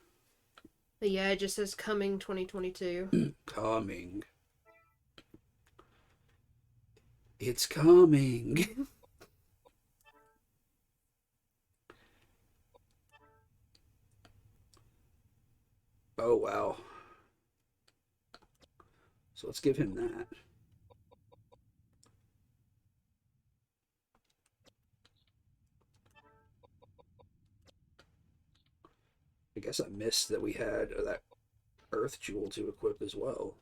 But yeah, it just says coming 2022. Coming. It's coming. Oh, wow. So let's give him that. I guess I missed that we had that Earth Jewel to equip as well.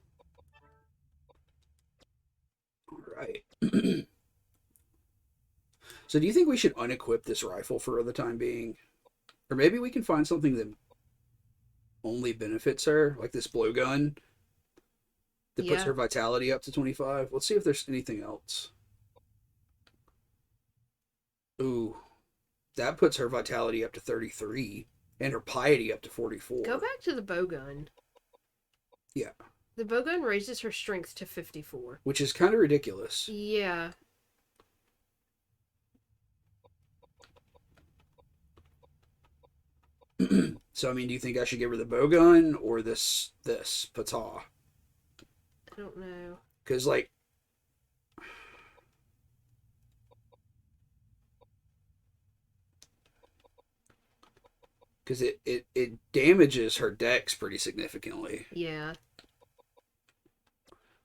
All right. So do you think we should unequip this rifle for the time being? Or maybe we can find something that only benefits her, like this blowgun that puts her vitality up to 25. Let's see if there's anything else. Ooh, that puts her vitality up to 33 and her piety up to 44. Go back to the bowgun. Yeah. The bowgun raises her strength to 54. Which is kind of ridiculous. Yeah. So, I mean, do you think I should give her the bowgun or this patah? I don't know. Because, like, because it damages her dex pretty significantly. Yeah.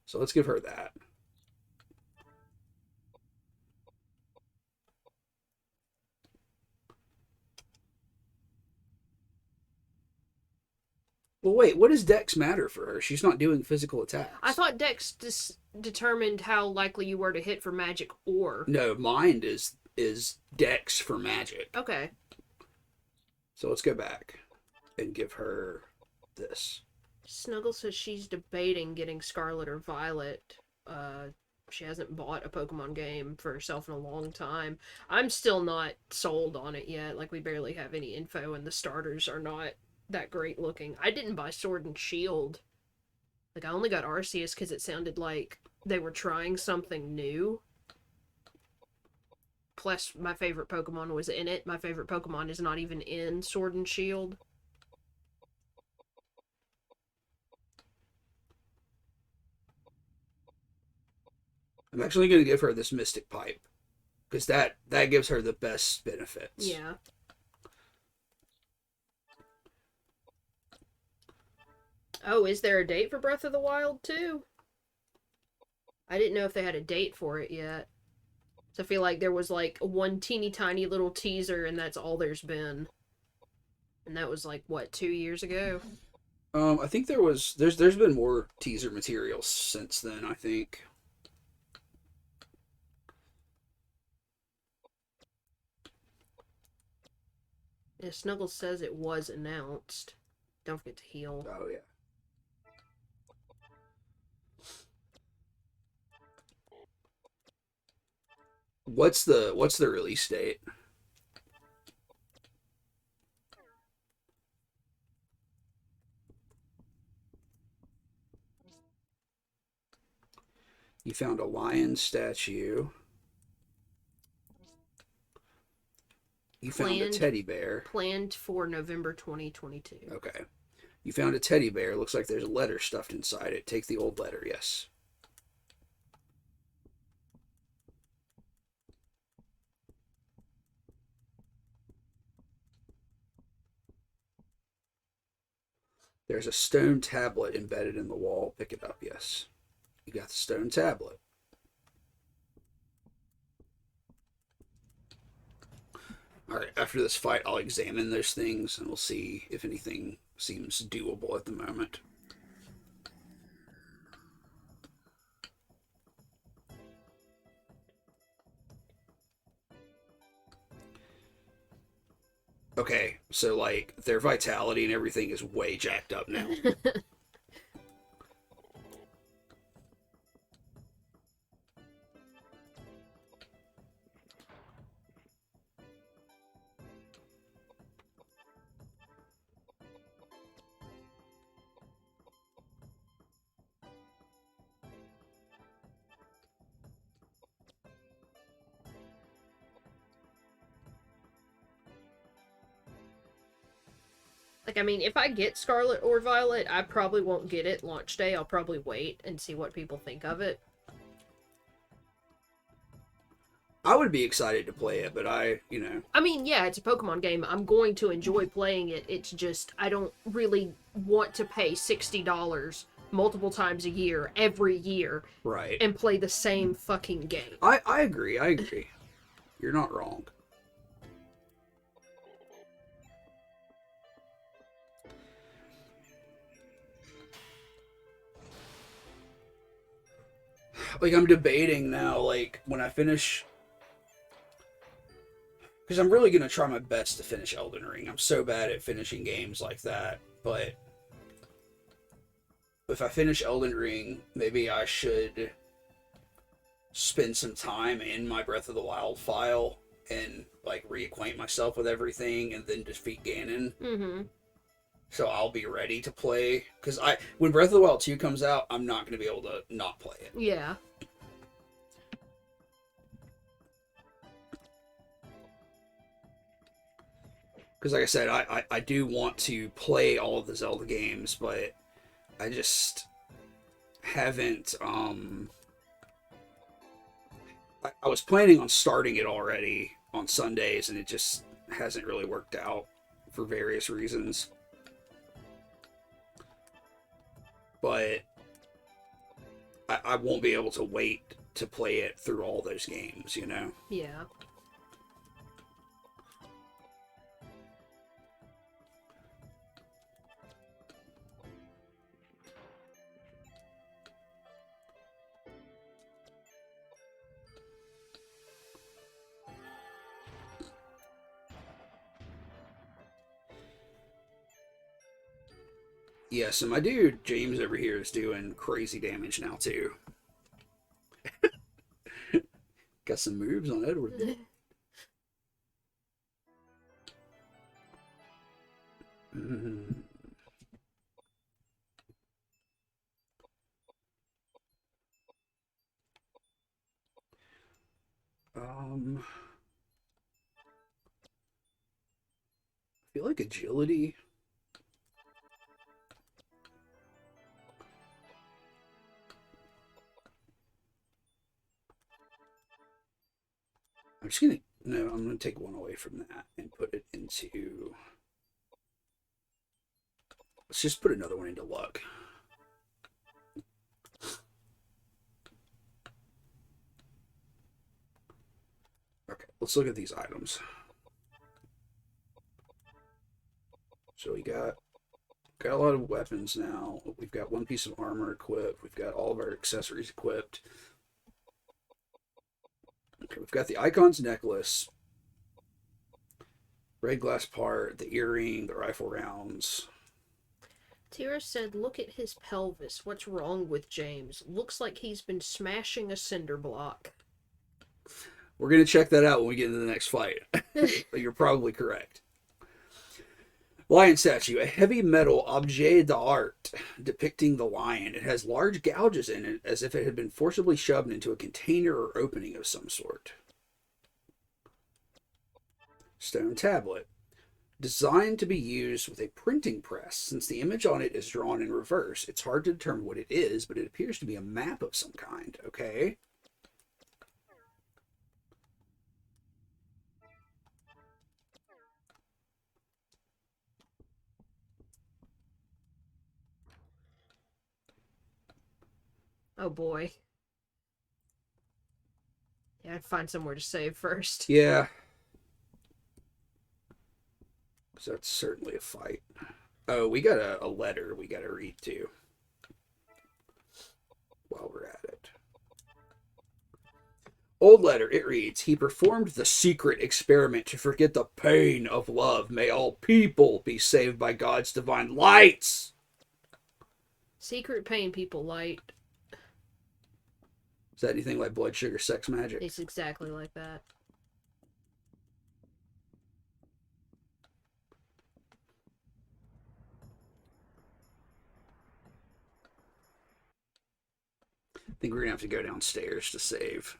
So let's give her that. Well, wait, what does dex matter for her? She's not doing physical attacks. I thought Dex determined how likely you were to hit for magic or... No, mind is dex for magic. Okay. So let's go back and give her this. Snuggle says she's debating getting Scarlet or Violet. She hasn't bought a Pokemon game for herself in a long time. I'm still not sold on it yet. Like, we barely have any info, and the starters are not that great looking. I didn't buy Sword and Shield. Like, I only got Arceus because it sounded like they were trying something new. Plus, my favorite Pokemon was in it. My favorite Pokemon is not even in Sword and Shield. I'm actually going to give her this Mystic Pipe. Because that gives her the best benefits. Yeah. Oh, is there a date for Breath of the Wild, too? I didn't know if they had a date for it yet. So I feel like there was, like, one teeny tiny little teaser, and that's all there's been. And that was, like, what, 2 years ago? I think there's been more teaser material since then, I think. Yeah, Snuggles says it was announced. Don't forget to heal. Oh, yeah. What's the release date? You found a lion statue. You found a teddy bear. Planned for November 2022. Okay. You found a teddy bear. Looks like there's a letter stuffed inside it. Take the old letter, yes. There's a stone tablet embedded in the wall. Pick it up, yes. You got the stone tablet. Alright, after this fight, I'll examine those things, and we'll see if anything seems doable at the moment. Okay, so, like, their vitality and everything is way jacked up now. Like, I mean, if I get Scarlet or Violet, I probably won't get it launch day. I'll probably wait and see what people think of it. I would be excited to play it, but I mean, yeah, it's a Pokemon game. I'm going to enjoy playing it. It's just, I don't really want to pay $60 multiple times a year, every year, right. and play the same fucking game. I agree. You're not wrong. Like, I'm debating now, like, when I finish... Because I'm really going to try my best to finish Elden Ring. I'm so bad at finishing games like that. But if I finish Elden Ring, maybe I should spend some time in my Breath of the Wild file and, like, reacquaint myself with everything and then defeat Ganon. Mm-hmm. So I'll be ready to play. Because when Breath of the Wild 2 comes out, I'm not going to be able to not play it. Yeah. Because, like I said, I do want to play all of the Zelda games, but I just haven't, I was planning on starting it already on Sundays, and it just hasn't really worked out for various reasons. But I won't be able to wait to play it through all those games, you know? Yeah. Yeah, so my dude, James over here, is doing crazy damage now, too. Got some moves on Edward there. I feel like agility. I'm gonna take one away from that and put it into, let's just put another one into luck. Okay, let's look at these items. So we got a lot of weapons now. We've got one piece of armor equipped. We've got all of our accessories equipped. Okay, we've got the Icon's necklace, red glass part, the earring, the rifle rounds. Tira said, look at his pelvis. What's wrong with James? Looks like he's been smashing a cinder block. We're going to check that out when we get into the next fight. You're probably correct. Lion statue, a heavy metal objet d'art depicting the lion. It has large gouges in it as if it had been forcibly shoved into a container or opening of some sort. Stone tablet. Designed to be used with a printing press. Since the image on it is drawn in reverse, it's hard to determine what it is, but it appears to be a map of some kind. Okay. Oh boy. Yeah, I'd find somewhere to save first. Yeah. So that's certainly a fight. Oh, we got a letter we got to read too. While we're at it. Old letter, it reads, he performed the secret experiment to forget the pain of love. May all people be saved by God's divine lights. Secret pain, people light. Is that anything like blood sugar sex magic? It's exactly like that. I think we're going to have to go downstairs to save.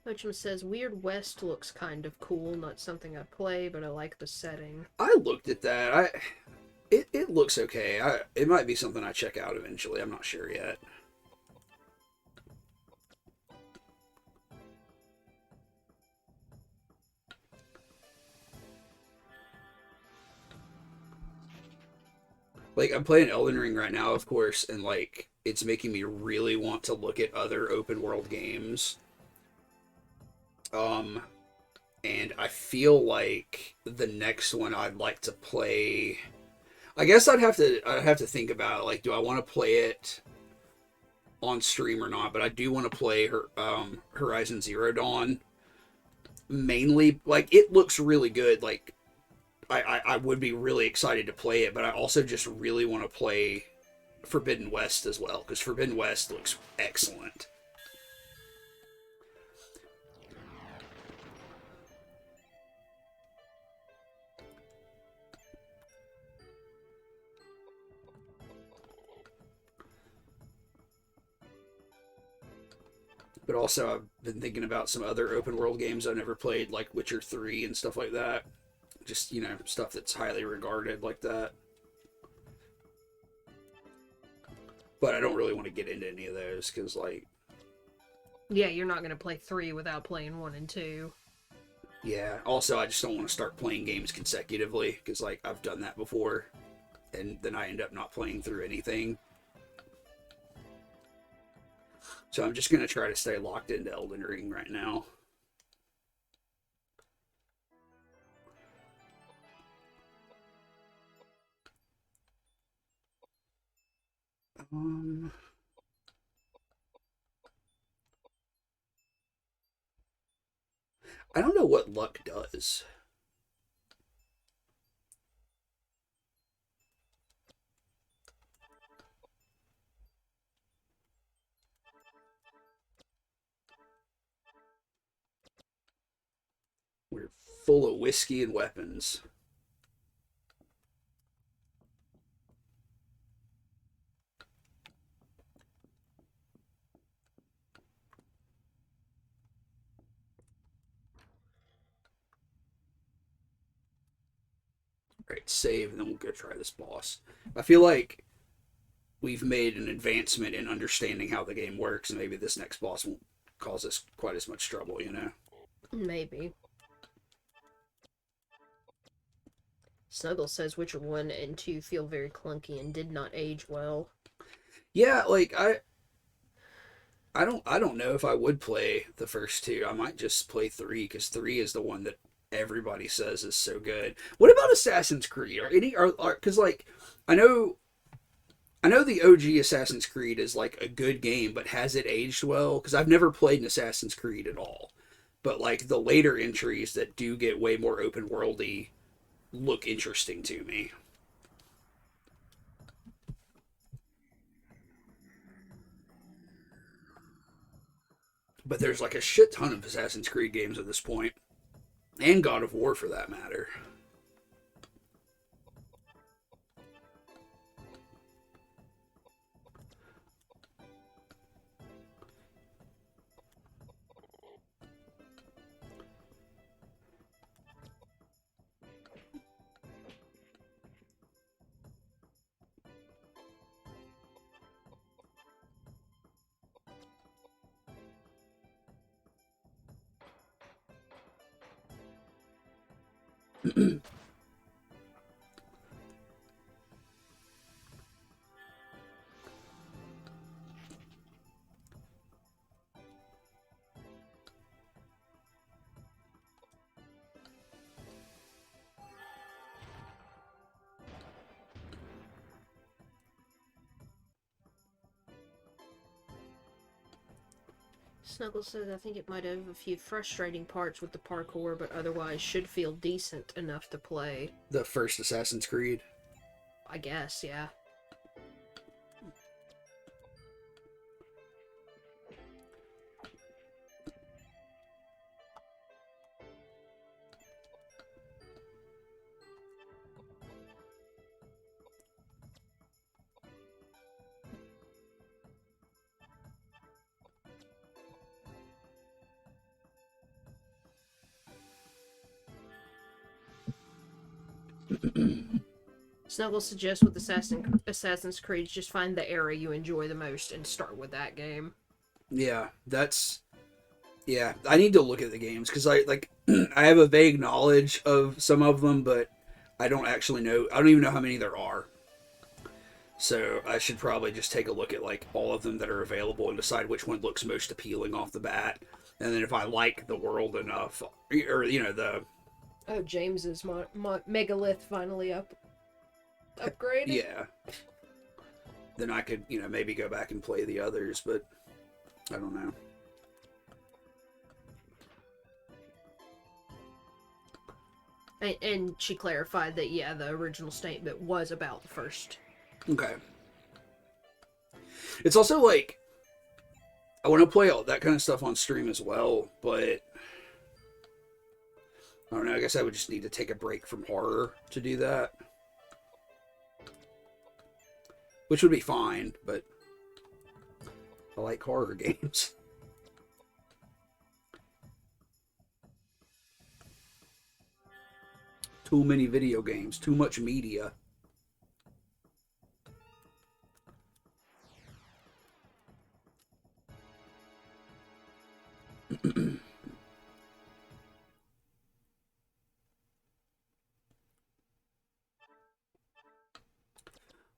Mochum says, Weird West looks kind of cool. Not something I play, but I like the setting. I looked at that. It looks okay. It might be something I check out eventually. I'm not sure yet. Like, I'm playing Elden Ring right now, of course, and, like, it's making me really want to look at other open world games. And I feel like the next one I'd like to play... I guess I'd have to think about it. Like, do I want to play it on stream or not? But I do want to play Horizon Zero Dawn. Mainly, like, it looks really good. Like, I would be really excited to play it, but I also just really want to play Forbidden West as well, because Forbidden West looks excellent. But also, I've been thinking about some other open world games I've never played, like Witcher 3 and stuff like that. Just, you know, stuff that's highly regarded like that. But I don't really want to get into any of those, because, like... Yeah, you're not going to play 3 without playing 1 and 2. Yeah, also, I just don't want to start playing games consecutively, because, like, I've done that before, and then I end up not playing through anything. So I'm just going to try to stay locked into Elden Ring right now. I don't know what luck does. We're full of whiskey and weapons. Alright, save, and then we'll go try this boss. I feel like we've made an advancement in understanding how the game works, and maybe this next boss won't cause us quite as much trouble, you know? Maybe. Snuggle says Witcher 1 and 2 feel very clunky and did not age well. Yeah, like, I don't know if I would play the first two. I might just play 3, because 3 is the one that everybody says is so good. What about Assassin's Creed? Because, like, I know the OG Assassin's Creed is, like, a good game, but has it aged well? Because I've never played an Assassin's Creed at all. But, like, the later entries that do get way more open worldy look interesting to me. But there's, like, a shit ton of Assassin's Creed games at this point. And God of War, for that matter. Snuggles says, I think it might have a few frustrating parts with the parkour, but otherwise should feel decent enough to play. The first Assassin's Creed. I guess, yeah. Snuggles suggests with Assassin's Creed, just find the era you enjoy the most and start with that game. Yeah, that's... Yeah, I need to look at the games, because I have a vague knowledge of some of them, but I don't actually know... I don't even know how many there are. So I should probably just take a look at, like, all of them that are available and decide which one looks most appealing off the bat. And then if I like the world enough, or, you know, the... Oh, James's megalith finally upgraded? Yeah. Then I could, you know, maybe go back and play the others, but I don't know. And she clarified that, yeah, the original statement was about the first. Okay. It's also like, I want to play all that kind of stuff on stream as well, but I don't know, I guess I would just need to take a break from horror to do that. Which would be fine, but I like horror games. Too many video games, too much media.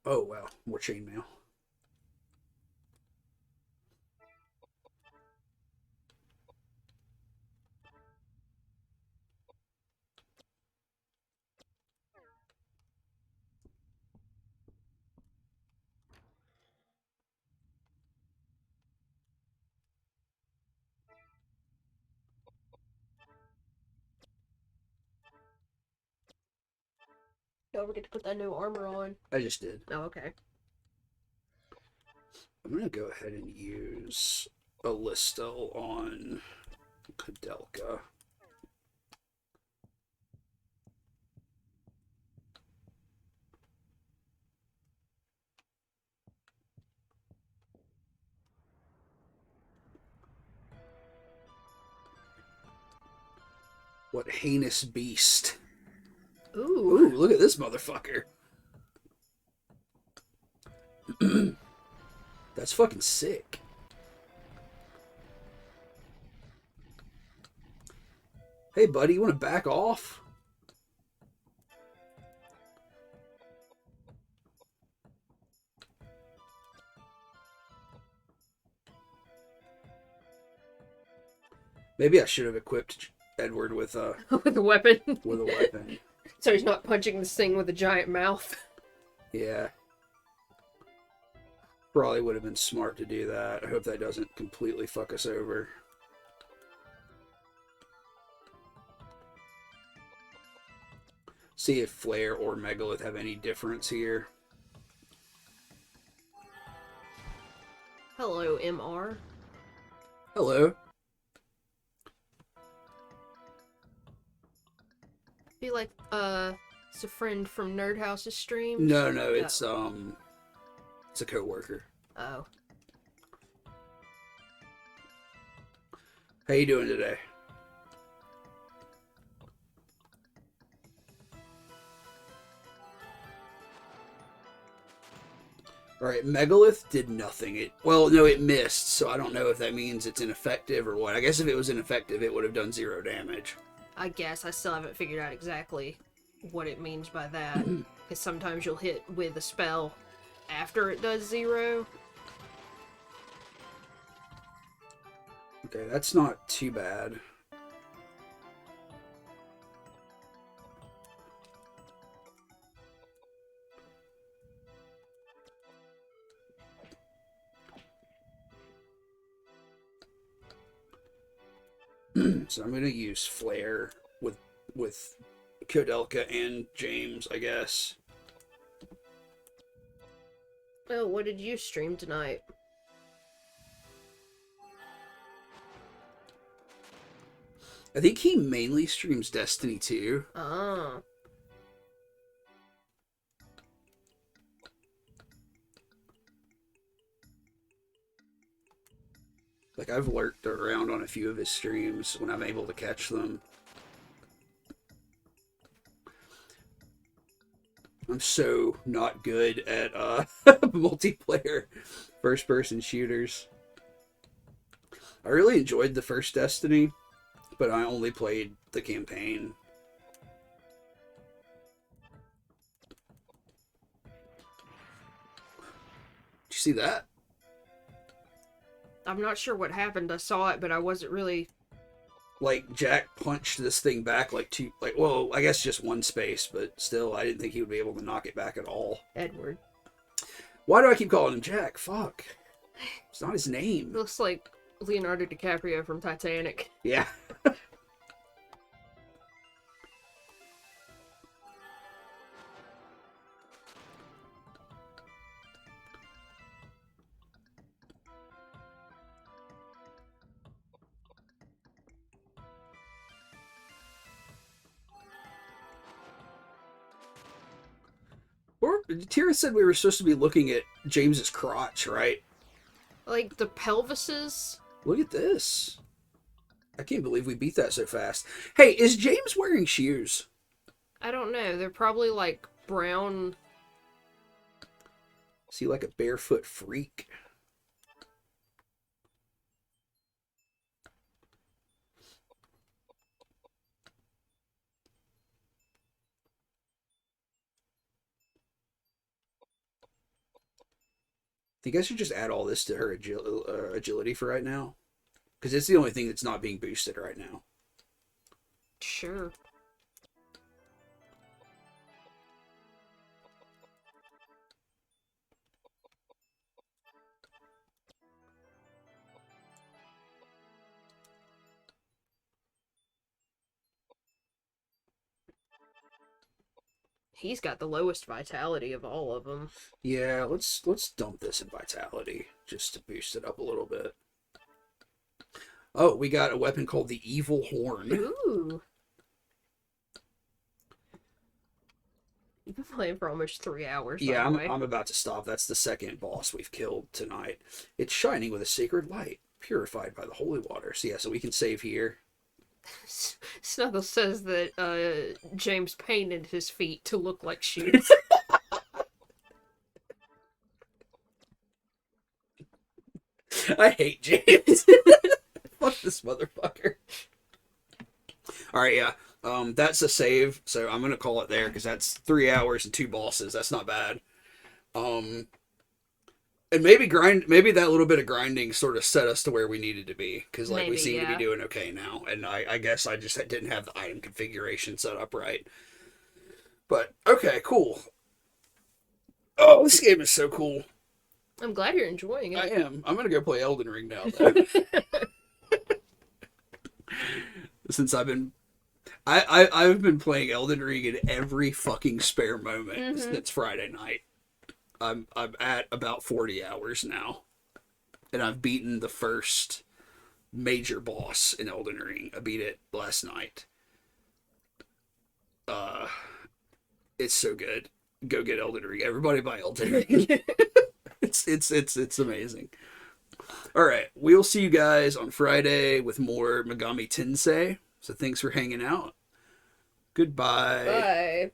Oh, wow. More chainmail. Don't forget to put that new armor on. I just did. Oh, okay. I'm going to go ahead and use a Listel on Koudelka. What heinous beast. Ooh. Ooh, look at this motherfucker. That's fucking sick. Hey, buddy, you want to back off? Maybe I should have equipped Edward with a With a weapon. with a weapon. So he's not punching this thing with a giant mouth. Yeah. Probably would have been smart to do that. I hope that doesn't completely fuck us over. See if Flare or Megalith have any difference here. Hello, MR. Hello. Be like, it's a friend from Nerd House's stream. No, it's a coworker. Oh. How you doing today? Alright, Megalith did nothing. Well, no, it missed, so I don't know if that means it's ineffective or what. I guess if it was ineffective, it would have done 0 damage. I guess I still haven't figured out exactly what it means by that. Because sometimes you'll hit with a spell after it does 0. Okay, that's not too bad. So I'm gonna use Flare with Koudelka and James, I guess. Oh, what did you stream tonight? I think he mainly streams Destiny 2. Ah. Like, I've lurked around on a few of his streams when I'm able to catch them. I'm so not good at multiplayer first-person shooters. I really enjoyed the first Destiny, but I only played the campaign. Did you see that? I'm not sure what happened. I saw it, but I wasn't really... Like, Jack punched this thing back well, I guess just one space, but still, I didn't think he would be able to knock it back at all. Edward. Why do I keep calling him Jack? Fuck. It's not his name. Looks like Leonardo DiCaprio from Titanic. Yeah. Or Tira said we were supposed to be looking at James's crotch, right? Like, the pelvises? Look at this. I can't believe we beat that so fast. Hey, is James wearing shoes? I don't know. They're probably, like, brown... Is he like a barefoot freak? I think I should just add all this to her agility for right now. Because it's the only thing that's not being boosted right now. Sure. He's got the lowest vitality of all of them. Yeah, let's dump this in vitality just to boost it up a little bit. Oh, we got a weapon called the Evil Horn. Ooh. You've been playing for almost 3 hours. Yeah, I'm about to stop. That's the second boss we've killed tonight. It's shining with a sacred light, purified by the holy water. So yeah, so we can save here. Snuggles says that James painted his feet to look like shoes. I hate James. Fuck this motherfucker. Alright, yeah. That's a save, so I'm gonna call it there, because that's 3 hours and 2 bosses. That's not bad. And maybe that little bit of grinding sort of set us to where we needed to be, because like we seem to be doing okay now. And I guess I just didn't have the item configuration set up right. But okay, cool. Oh, this game is so cool. I'm glad you're enjoying it. I am. I'm gonna go play Elden Ring now, though. Since I've been playing Elden Ring in every fucking spare moment since Friday night. I'm at about 40 hours now, and I've beaten the first major boss in Elden Ring. I beat it last night. It's so good. Go get Elden Ring. Everybody buy Elden Ring. It's amazing. All right, we'll see you guys on Friday with more Megami Tensei. So thanks for hanging out. Goodbye. Bye.